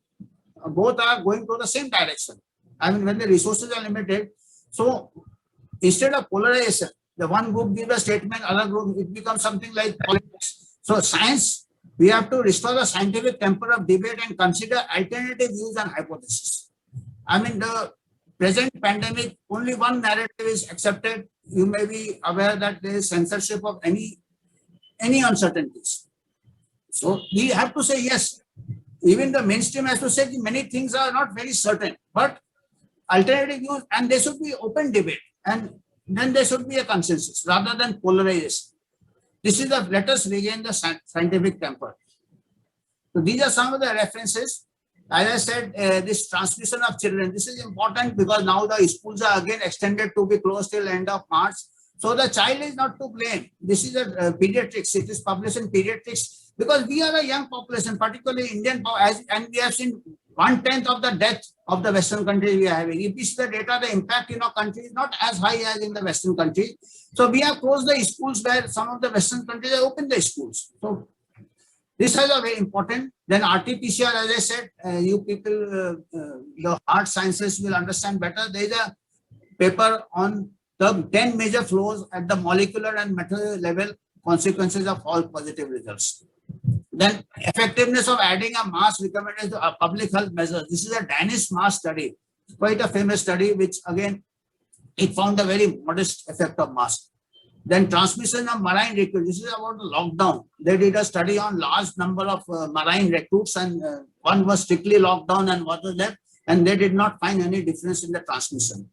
both are going to the same direction. I mean, when the resources are limited, so instead of polarization, the one group gives a statement, other group, it becomes something like politics. So science, we have to restore the scientific temper of debate and consider alternative views and hypotheses. I mean, the present pandemic, only one narrative is accepted. You may be aware that there is censorship of any uncertainties. So we have to say yes. Even the mainstream has to say many things are not very certain, but alternative views, and there should be open debate, and then there should be a consensus rather than polarization. This is let us regain the scientific temper. So these are some of the references. As I said, this transmission of children, this is important because now the schools are again extended to be closed till end of March. So the child is not to blame. This is a pediatrics. It is published in pediatrics because we are a young population, particularly Indian, and we have seen 1/10 of the death of the Western countries we are having. If this is the data, the impact in our country is not as high as in the Western countries. So we have closed the schools where some of the Western countries have opened the schools. So this is a very important. Then RT-PCR, as I said, you people, the hard sciences will understand better. There is a paper on the 10 major flows at the molecular and material level, consequences of false positive results. Then effectiveness of adding a mask recommended to public health measures. This is a Danish mask study, quite a famous study, which again, it found a very modest effect of mask. Then transmission of marine recruits. This is about the lockdown. They did a study on large number of marine recruits, and one was strictly locked down and what was left, and they did not find any difference in the transmission.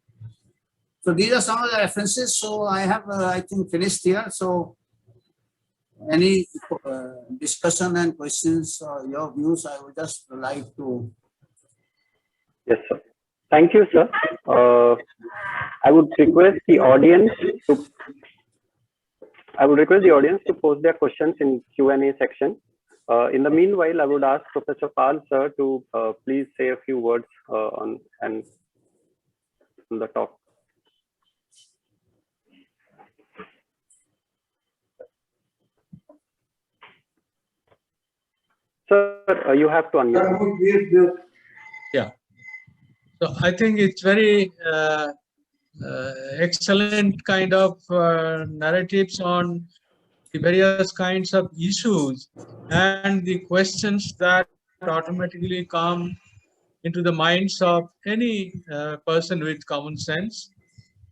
So these are some of the references. So I have, I think, finished here. So any discussion and questions or your views, I would just like to. Yes, sir. Thank you, sir. I would request the audience to post their questions in Q&A section. In the meanwhile, I would ask Professor Pal, sir, to please say a few words on the talk. Sir, you have to unmute. Yeah. So I think it's very excellent kind of narratives on the various kinds of issues and the questions that automatically come into the minds of any person with common sense,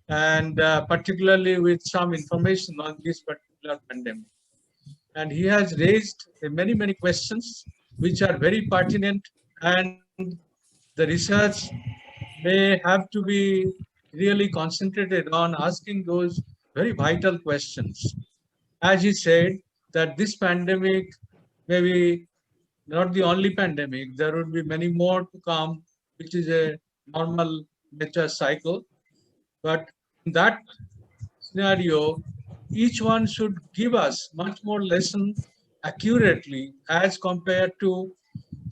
and particularly with some information on this particular pandemic. And he has raised many questions which are very pertinent, and the research may have to be really concentrated on asking those very vital questions. As he said, that this pandemic may be not the only pandemic, there will be many more to come, which is a normal nature cycle. But in that scenario, each one should give us much more lesson accurately as compared to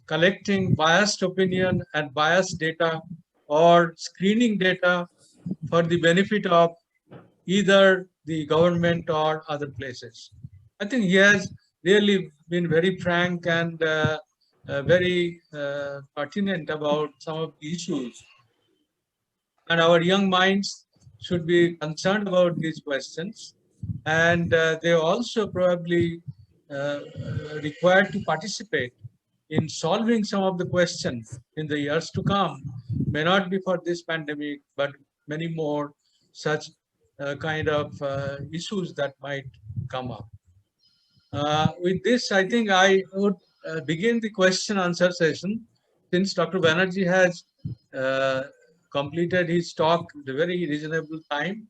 collecting biased opinion and biased data or screening data for the benefit of either the government or other places. I think he has really been very frank and very pertinent about some of the issues. And our young minds should be concerned about these questions. And they also probably required to participate in solving some of the questions in the years to come. May not be for this pandemic, but many more such kind of issues that might come up. With this, I think I would begin the question answer session. Since Dr. Banerjee has completed his talk at a very reasonable time,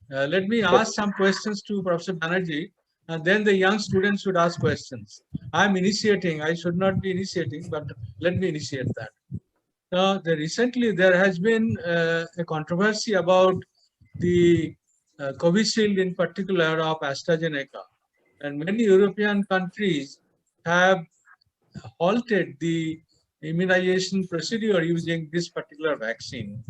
let me ask some questions to Professor Banerjee, and then the young students should ask questions. I'm initiating, I should not be initiating, but let me initiate that. Recently there has been a controversy about the Covishield in particular of AstraZeneca, and many European countries have halted the immunization procedure using this particular vaccine.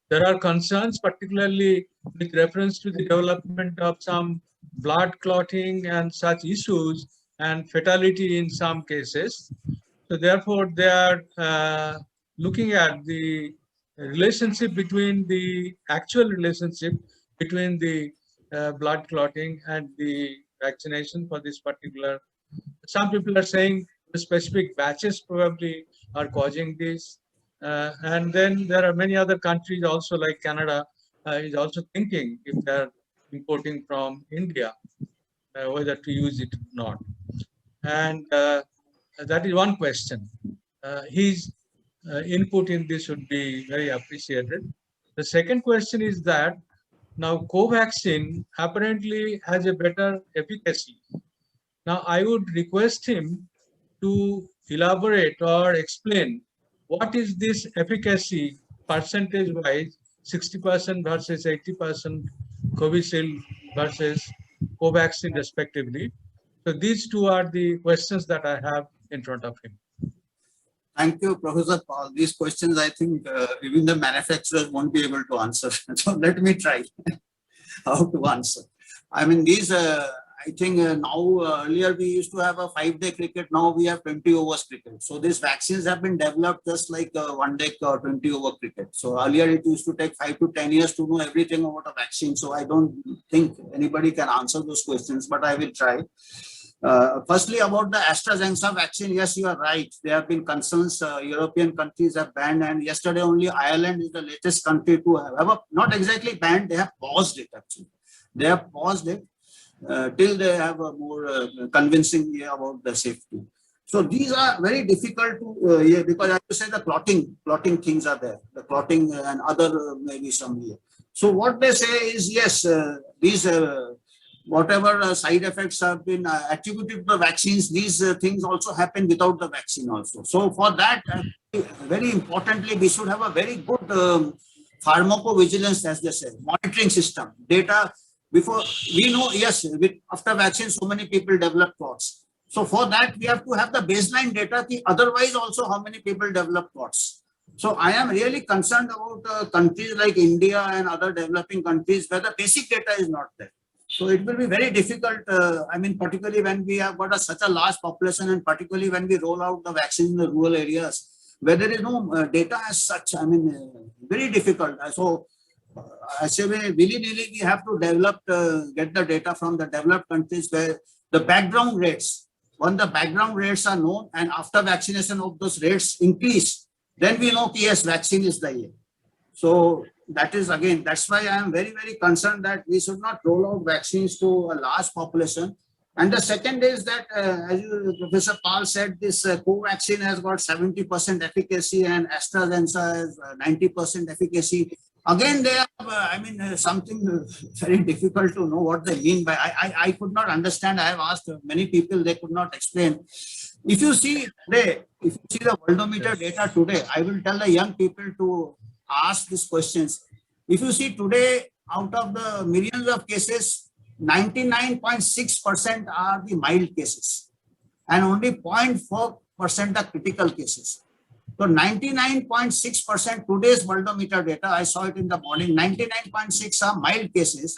There are concerns, particularly with reference to the development of some blood clotting and such issues and fatality in some cases. So therefore, they are looking at the relationship between the actual relationship between the blood clotting and the vaccination for this particular. Some people are saying the specific batches probably are causing this. And then there are many other countries also, like Canada is also thinking if they're importing from India, whether to use it or not. And that is one question. His input in this would be very appreciated. The second question is that now Covaxin apparently has a better efficacy. Now I would request him to elaborate or explain what is this efficacy percentage-wise, 60% versus 80%, Covishield versus Covaxin respectively. So these two are the questions that I have in front of him. Thank you, Professor Paul. These questions, I think even the manufacturers won't be able to answer. So let me try how to answer. I mean, these, I think now earlier we used to have a 5-day cricket. Now we have 20 overs cricket. So these vaccines have been developed just like 1-day or 20 over cricket. So earlier it used to take 5 to 10 years to know everything about a vaccine. So I don't think anybody can answer those questions, but I will try. Firstly, about the AstraZeneca vaccine, yes, you are right. There have been concerns. European countries have banned, and yesterday only Ireland is the latest country to have not exactly banned. They have paused it actually. They have paused it till they have a more convincing way about the safety. So these are very difficult to because I have to say the clotting things are there. The clotting and other maybe some here. So what they say is yes, these. Whatever side effects have been attributed to the vaccines, these things also happen without the vaccine also. So for that, very importantly, we should have a very good pharmacovigilance, as they say, monitoring system. Data before we know, yes, after vaccine, so many people develop clots. So for that, we have to have the baseline data. Otherwise, also how many people develop clots. So I am really concerned about countries like India and other developing countries where the basic data is not there. So it will be very difficult, I mean, particularly when we have got such a large population and particularly when we roll out the vaccine in the rural areas, where there is no data as such, I mean, very difficult. So I say willy-nilly we have to develop, get the data from the developed countries where the background rates, when the background rates are known and after vaccination of those rates increase, then we know yes, vaccine is the aim. So that is again, that's why I am very, very concerned that we should not roll out vaccines to a large population. And the second is that, as Professor Paul said, this Covaxin has got 70% efficacy and AstraZeneca has 90% efficacy. Again, they have, I mean, something very difficult to know what they mean by. I could not understand. I have asked many people, they could not explain. If you see today, if you see the Worldometer data today, I will tell the young people to ask these questions. If you see today, out of the millions of cases, 99.6% are the mild cases and only 0.4% are critical cases. So 99.6% today's worldometer data, I saw it in the morning, 99.6 are mild cases.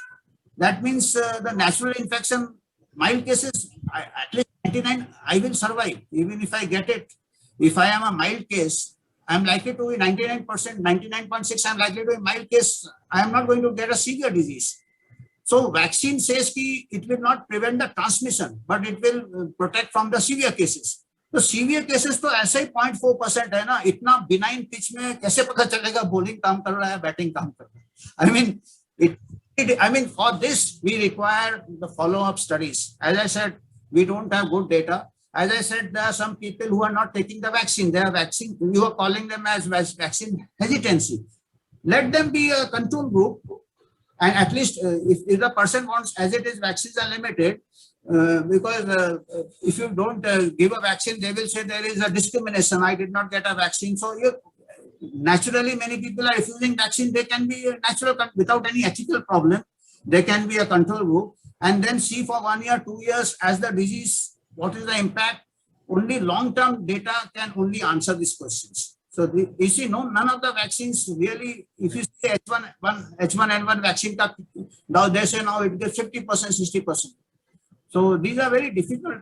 That means the natural infection, mild cases, at least 99, I will survive. Even if I get it, if I am a mild case, I'm likely to be 99%, 99.6, I'm likely to be a mild case. I am not going to get a severe disease. So vaccine says कि it will not prevent the transmission, but it will protect from the severe cases. तो severe cases तो ऐसे ही 0.4% है ना, इतना benign pitch में कैसे पता चलेगा बॉलिंग काम कर रहा है बैटिंग काम कर रहा है? I mean for this we require the follow up studies. As I said, we don't have good data. As I said, there are some people who are not taking the vaccine. They are vaccine, you are calling them as vaccine hesitancy. Let them be a control group, and at least if the person wants, as it is, vaccines are limited. Because if you don't give a vaccine, they will say there is a discrimination. I did not get a vaccine. So naturally, many people are refusing vaccine. They can be a natural without any ethical problem. They can be a control group and then see for 1 year, 2 years as the disease, what is the impact. Only long-term data can only answer these questions. So you see, none of the vaccines really, if you say H1N1 vaccine, now they say now it gives 50%, 60%. So these are very difficult.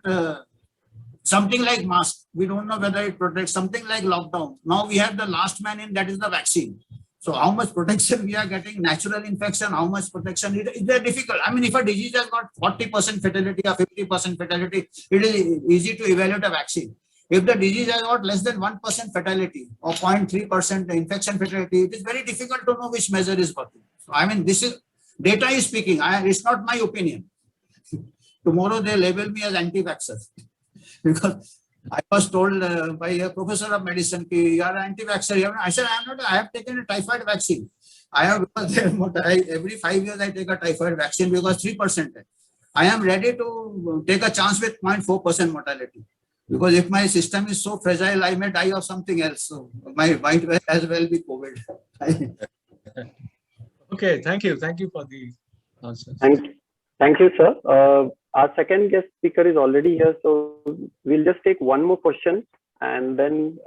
Something like mask, we don't know whether it protects. Something like lockdown. Now we have the last man in, that is the vaccine. So how much protection we are getting, natural infection, how much protection, it is difficult. I mean, if a disease has got 40% fatality or 50% fatality, it is easy to evaluate a vaccine. If the disease has got less than 1% fatality or 0.3% infection fatality, it is very difficult to know which measure is working. So, I mean, this is, data is speaking. It's not my opinion. Tomorrow they label me as anti-vaxxer because I was told by a professor of medicine, you are anti-vaxxer. I said, I am not. I have taken a typhoid vaccine. I have every 5 years I take a typhoid vaccine because 3%. I am ready to take a chance with 0.4% mortality because if my system is so fragile, I may die of something else. So my might as well be COVID. Okay, thank you for the answers. Thank you, sir. Our second guest speaker is already here, so we'll just take one more question and then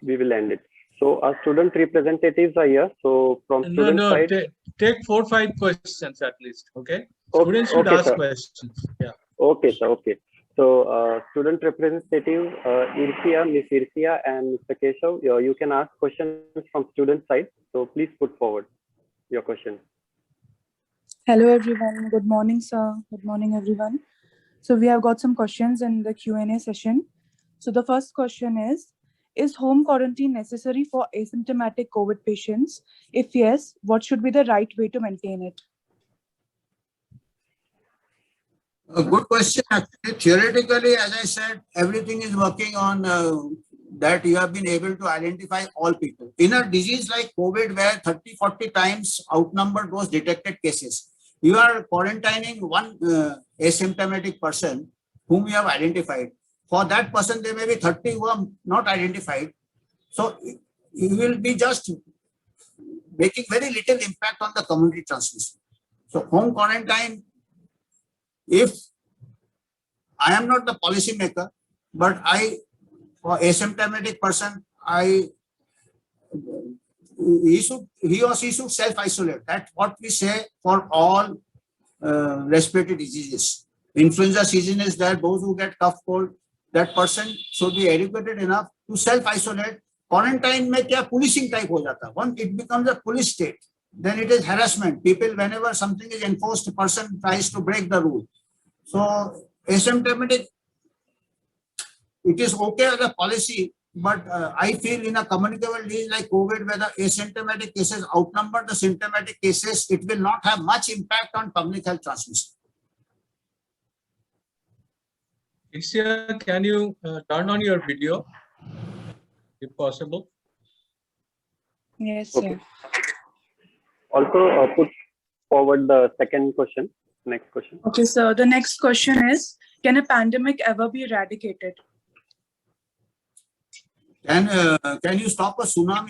we will end it. So our student representatives are here. So from student side, take 4 or 5 questions at least. Okay. Students should ask questions. Yeah. Okay, sir. Okay. So student representative Miss Irsia and Mr. Keshav, you can ask questions from student side. So please put forward your question. Hello everyone. Good morning, sir. Good morning, everyone. So we have got some questions in the Q&A session. So the first question is home quarantine necessary for asymptomatic COVID patients? If yes, what should be the right way to maintain it? A good question. Actually, theoretically, as I said, everything is working on that you have been able to identify all people. In a disease like COVID, where 30, 40 times outnumbered those detected cases, you are quarantining one asymptomatic person whom you have identified. For that person, there may be 30 who are not identified. So you will be just making very little impact on the community transmission. So home quarantine, if I am not the policy maker, but for asymptomatic person, he or she should self-isolate. That's what we say for all respiratory diseases. Influenza season is there, those who get cough, cold, that person should be educated enough to self-isolate. Quarantine mein kya policing type ho jata. Once it becomes a police state, then it is harassment. People, whenever something is enforced, a person tries to break the rule. So asymptomatic, it is okay as a policy, but I feel in a communicable disease like COVID, where the asymptomatic cases outnumber the symptomatic cases, it will not have much impact on public health transmission. Irsia, can you turn on your video, if possible? Yes, okay. sir. Also put forward the second question. Next question. Okay, so the next question is, can a pandemic ever be eradicated? Can you stop a tsunami?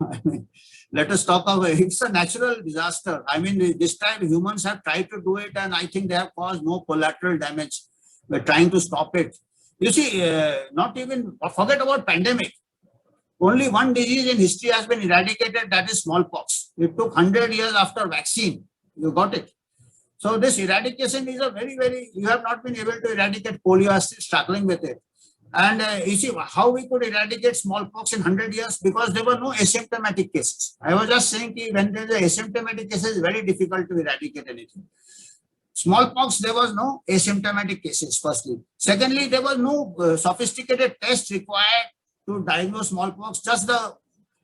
I mean, let us talk about it. It's a natural disaster. I mean, this time humans have tried to do it, and I think they have caused no collateral damage. We're trying to stop it. You see, not even forget about pandemic. Only one disease in history has been eradicated, that is smallpox. It took 100 years after vaccine. You got it. So this eradication is a very, you have not been able to eradicate polio, you are still struggling with it. And you see how we could eradicate smallpox in 100 years, because there were no asymptomatic cases. I was just saying that when there is asymptomatic cases, it's very difficult to eradicate anything. Smallpox, there was no asymptomatic cases, firstly. Secondly, there was no sophisticated test required to diagnose smallpox. Just the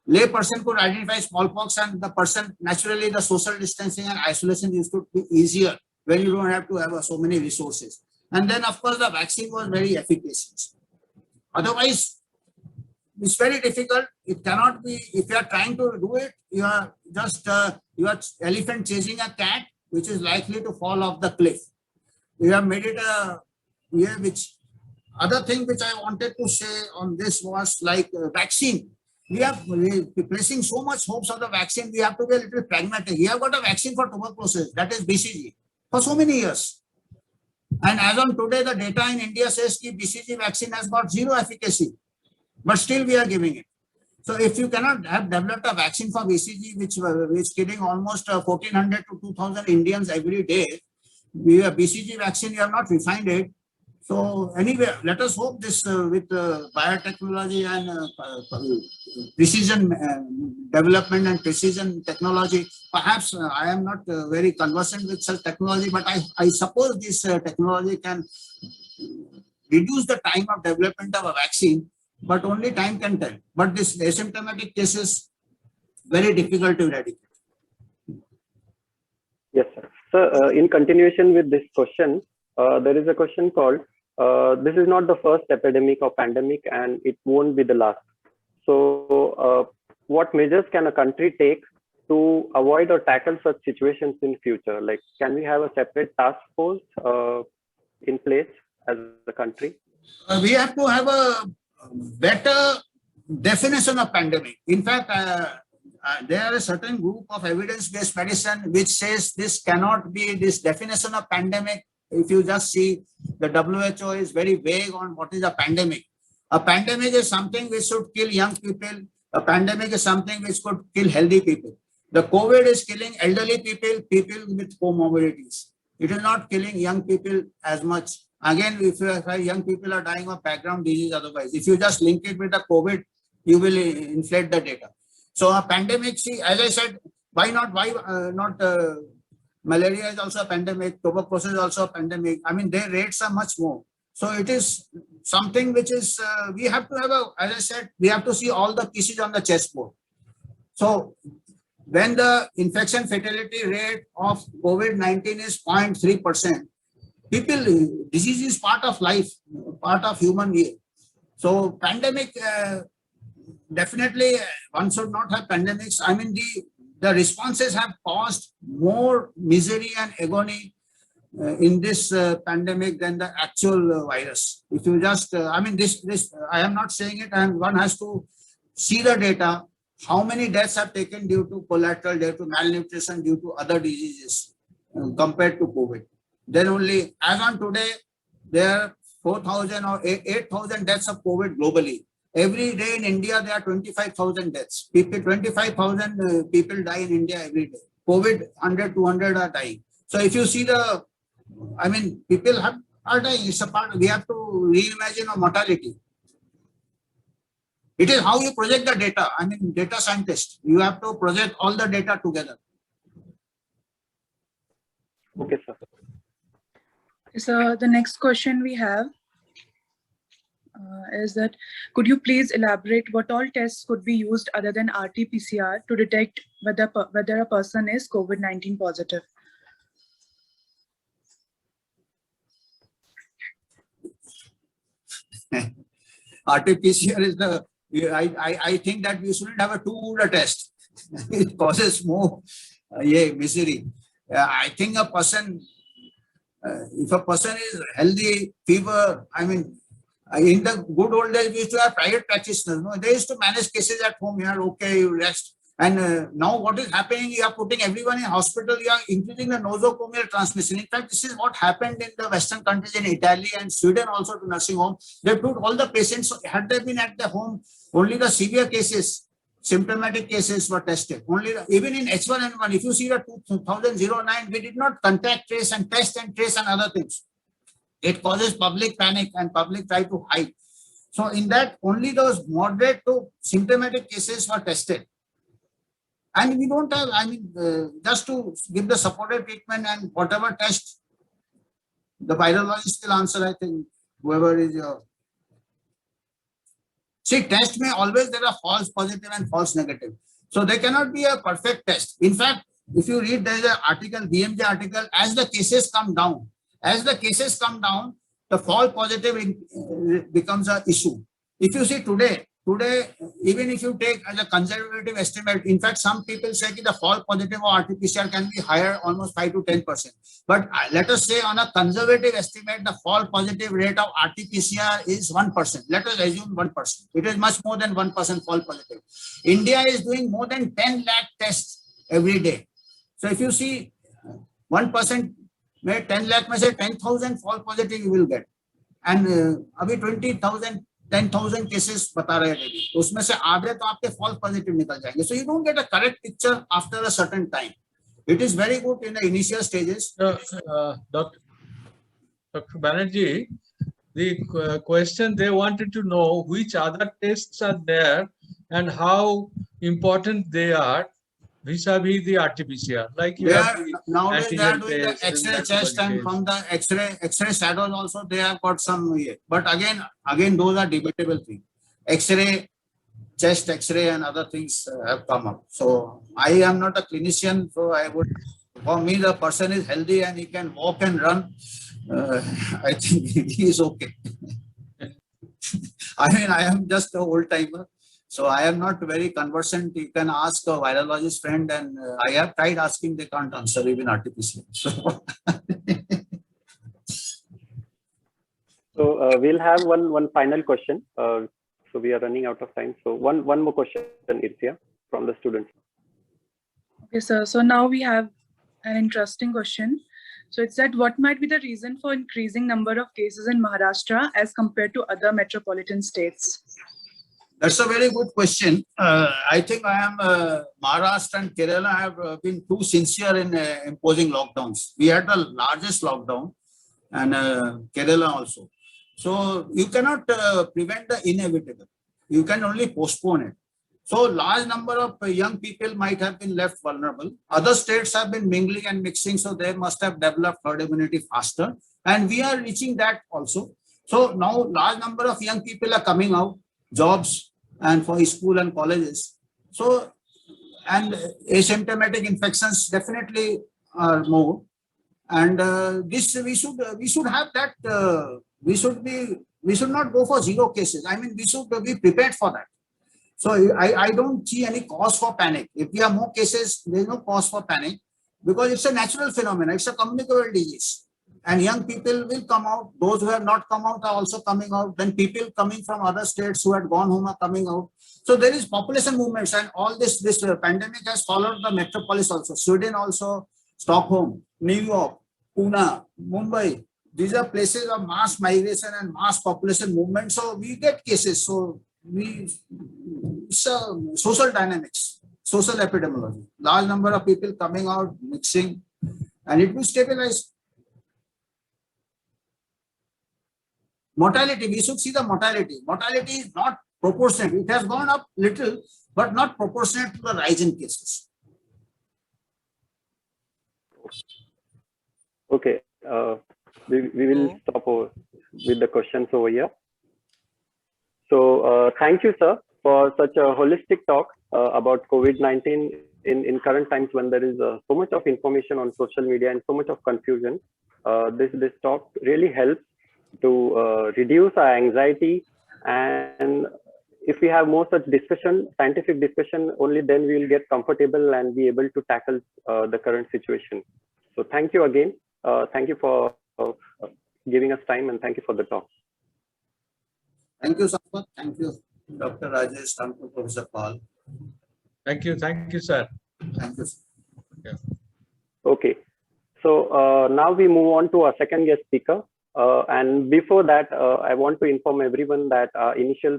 lay person could identify smallpox, and the person, naturally the social distancing and isolation used to be easier when you don't have to have so many resources. And then of course the vaccine was very efficacious. Otherwise, it's very difficult. It cannot be, if you are trying to do it, you are just, you are elephant chasing a cat, which is likely to fall off the cliff. You have made it a year which, other thing which I wanted to say on this was like vaccine. We are placing so much hopes on the vaccine. We have to be a little pragmatic. We have got a vaccine for tuberculosis, that is BCG, for so many years. And as on today, the data in India says that BCG vaccine has got zero efficacy, but still we are giving it. So if you cannot have developed a vaccine for BCG, which is killing almost 1,400 to 2,000 Indians every day, we have BCG vaccine, you have not refined it. So anyway, let us hope this with biotechnology and precision development and precision technology. Perhaps I am not very conversant with such technology, but I suppose this technology can reduce the time of development of a vaccine, but only time can tell. But this asymptomatic cases, very difficult to eradicate. Yes, sir. So in continuation with this question, there is a question called, this is not the first epidemic or pandemic, and it won't be the last. So what measures can a country take to avoid or tackle such situations in future? Like, can we have a separate task force in place as a country? We have to have a better definition of pandemic. In fact, there are a certain group of evidence-based medicine which says this cannot be, this definition of pandemic. If you just see, the WHO is very vague on what is a pandemic. A pandemic is something which should kill young people. A pandemic is something which could kill healthy people. The COVID is killing elderly people, people with comorbidities. It is not killing young people as much. Again, if young people are dying of background disease otherwise, if you just link it with the COVID, you will inflate the data. So a pandemic, see, as I said, why not malaria is also a pandemic, tuberculosis is also a pandemic. I mean, their rates are much more. So it is something which is, we have to have a, as I said, we have to see all the pieces on the chessboard. So when the infection fatality rate of COVID-19 is 0.3%, disease is part of life, part of human being. So pandemic, definitely one should not have pandemics. I mean, the responses have caused more misery and agony in this pandemic than the actual virus. If you just, I mean, I am not saying it, and one has to see the data, how many deaths have taken due to collateral, due to malnutrition, due to other diseases compared to COVID. Then only, as on today, there are 4,000 or 8,000 deaths of COVID globally. Every day in India, there are 25,000 deaths. 25,000 people die in India every day. COVID, 100, 200 are dying. So if you see the, I mean, people are dying. It's a part, we have to reimagine our mortality. It is how you project the data. I mean, data scientist, you have to project all the data together. Okay, sir. So the next question we have is that, could you please elaborate what all tests could be used other than RT-PCR to detect whether a person is COVID-19 positive? RT-PCR is the, I think that we shouldn't have a two-order test. It causes more misery. I think a person, if a person is healthy, fever, I mean, In the good old days, we used to have private practitioners. No, they used to manage cases at home. You are okay, you rest. And now what is happening? You are putting everyone in hospital. You are increasing the nosocomial transmission. In fact, this is what happened in the Western countries, in Italy and Sweden, also to nursing home. They put all the patients. Had they been at the home, only the severe cases, symptomatic cases were tested. Even in H1N1, if you see the 2009, we did not contact trace and test and trace and other things. It causes public panic and public try to hide. So in that, only those moderate to symptomatic cases were tested. And we don't have, just to give the supportive treatment and whatever test, the virologist will answer, I think, whoever is your. See, test may always, there are false positive and false negative. So they cannot be a perfect test. In fact, if you read, there is an article, BMJ article, as the cases come down, the false positive becomes an issue. If you see today, even if you take as a conservative estimate, in fact, some people say that the false positive or RT-PCR can be higher, almost 5 to 10%. But let us say on a conservative estimate, the false positive rate of RT-PCR is 1%. Let us assume 1%. It is much more than 1% false positive. India is doing more than 10 lakh tests every day. So if you see 1%, 10 lakh में से 10,000 false positive you will get, and अभी 20,000 10,000 cases बता रहे हैं daily, तो उसमें से आधे तो आपके false positive निकल जाएंगे. So you don't get a correct picture after a certain time. It is very good in the initial stages. Dr. Banerjee, the question they wanted to know which other tests are there and how important they are vis-a-vis the RT-PCR. Like you nowadays they are doing the X-ray chest, and from the X-ray shadows also they have got some. But again, those are debatable things. X-ray, chest X-ray, and other things have come up. So I am not a clinician, so for me, the person is healthy and he can walk and run. I think he is okay. I am just an old timer. So I am not very conversant. You can ask a virologist friend, and I have tried asking, they can't answer even RT-PCR. So we'll have one final question. So we are running out of time. So one more question, Irtia, from the students. Okay, sir. So now we have an interesting question. So it's that what might be the reason for increasing number of cases in Maharashtra as compared to other metropolitan states? That's a very good question. I think Maharashtra and Kerala have been too sincere in imposing lockdowns. We had the largest lockdown, and Kerala also. So you cannot prevent the inevitable. You can only postpone it. So large number of young people might have been left vulnerable. Other states have been mingling and mixing, so they must have developed herd immunity faster. And we are reaching that also. So now large number of young people are coming out, jobs and for school and colleges. So, and asymptomatic infections definitely are more. And this we should have that. We should not go for zero cases. We should be prepared for that. So I don't see any cause for panic. If we have more cases, there is no cause for panic, because it's a natural phenomenon. It's a communicable disease. And young people will come out. Those who have not come out are also coming out. Then people coming from other states who had gone home are coming out. So there is population movements, and all this pandemic has followed the metropolis also. Sweden also, Stockholm, New York, Pune, Mumbai. These are places of mass migration and mass population movement. So we get cases. So it's social dynamics, social epidemiology. Large number of people coming out, mixing, and it will stabilize. Mortality, we should see the mortality. Mortality is not proportionate. It has gone up little, but not proportionate to the rise in cases. Okay, we will stop with the questions over here. So thank you, sir, for such a holistic talk about COVID-19 in current times when there is so much of information on social media and so much of confusion. This talk really helps to reduce our anxiety, and if we have more such discussion, scientific discussion, only then we will get comfortable and be able to tackle the current situation. So thank you again. Thank you for giving us time, and thank you for the talk. Thank you, Sampath. Thank you, Dr. Rajesh. Thank you, Professor Paul. Thank you, sir. Thank you. Okay. So now we move on to our second guest speaker. And before that, I want to inform everyone that our initial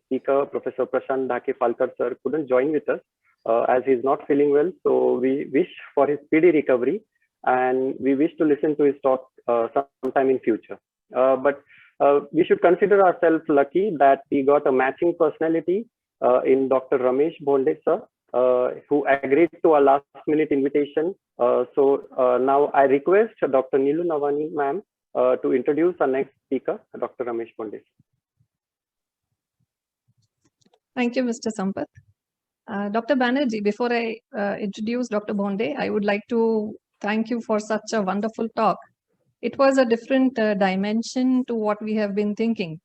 speaker, Professor Prashant Dhake-Falkar sir, couldn't join with us as he's not feeling well. So we wish for his speedy recovery, and we wish to listen to his talk sometime in future. But we should consider ourselves lucky that we got a matching personality in Dr. Ramesh Bhonde sir, who agreed to our last minute invitation. So now I request Dr. Neelu Navani ma'am to introduce our next speaker, Dr. Ramesh Bhonde. Thank you, Mr. Sampath. Dr. Banerjee, before I introduce Dr. Bhonde, I would like to thank you for such a wonderful talk. It was a different dimension to what we have been thinking.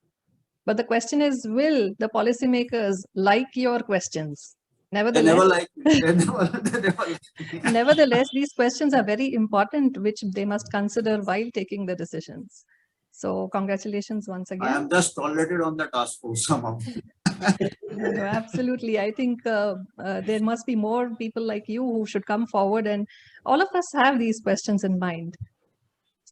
But the question is, will the policymakers like your questions? They never like me. They never like me. Nevertheless, these questions are very important, which they must consider while taking the decisions. So congratulations once again. I am just tolerated on the task force somehow. No, absolutely. I think there must be more people like you who should come forward, and all of us have these questions in mind.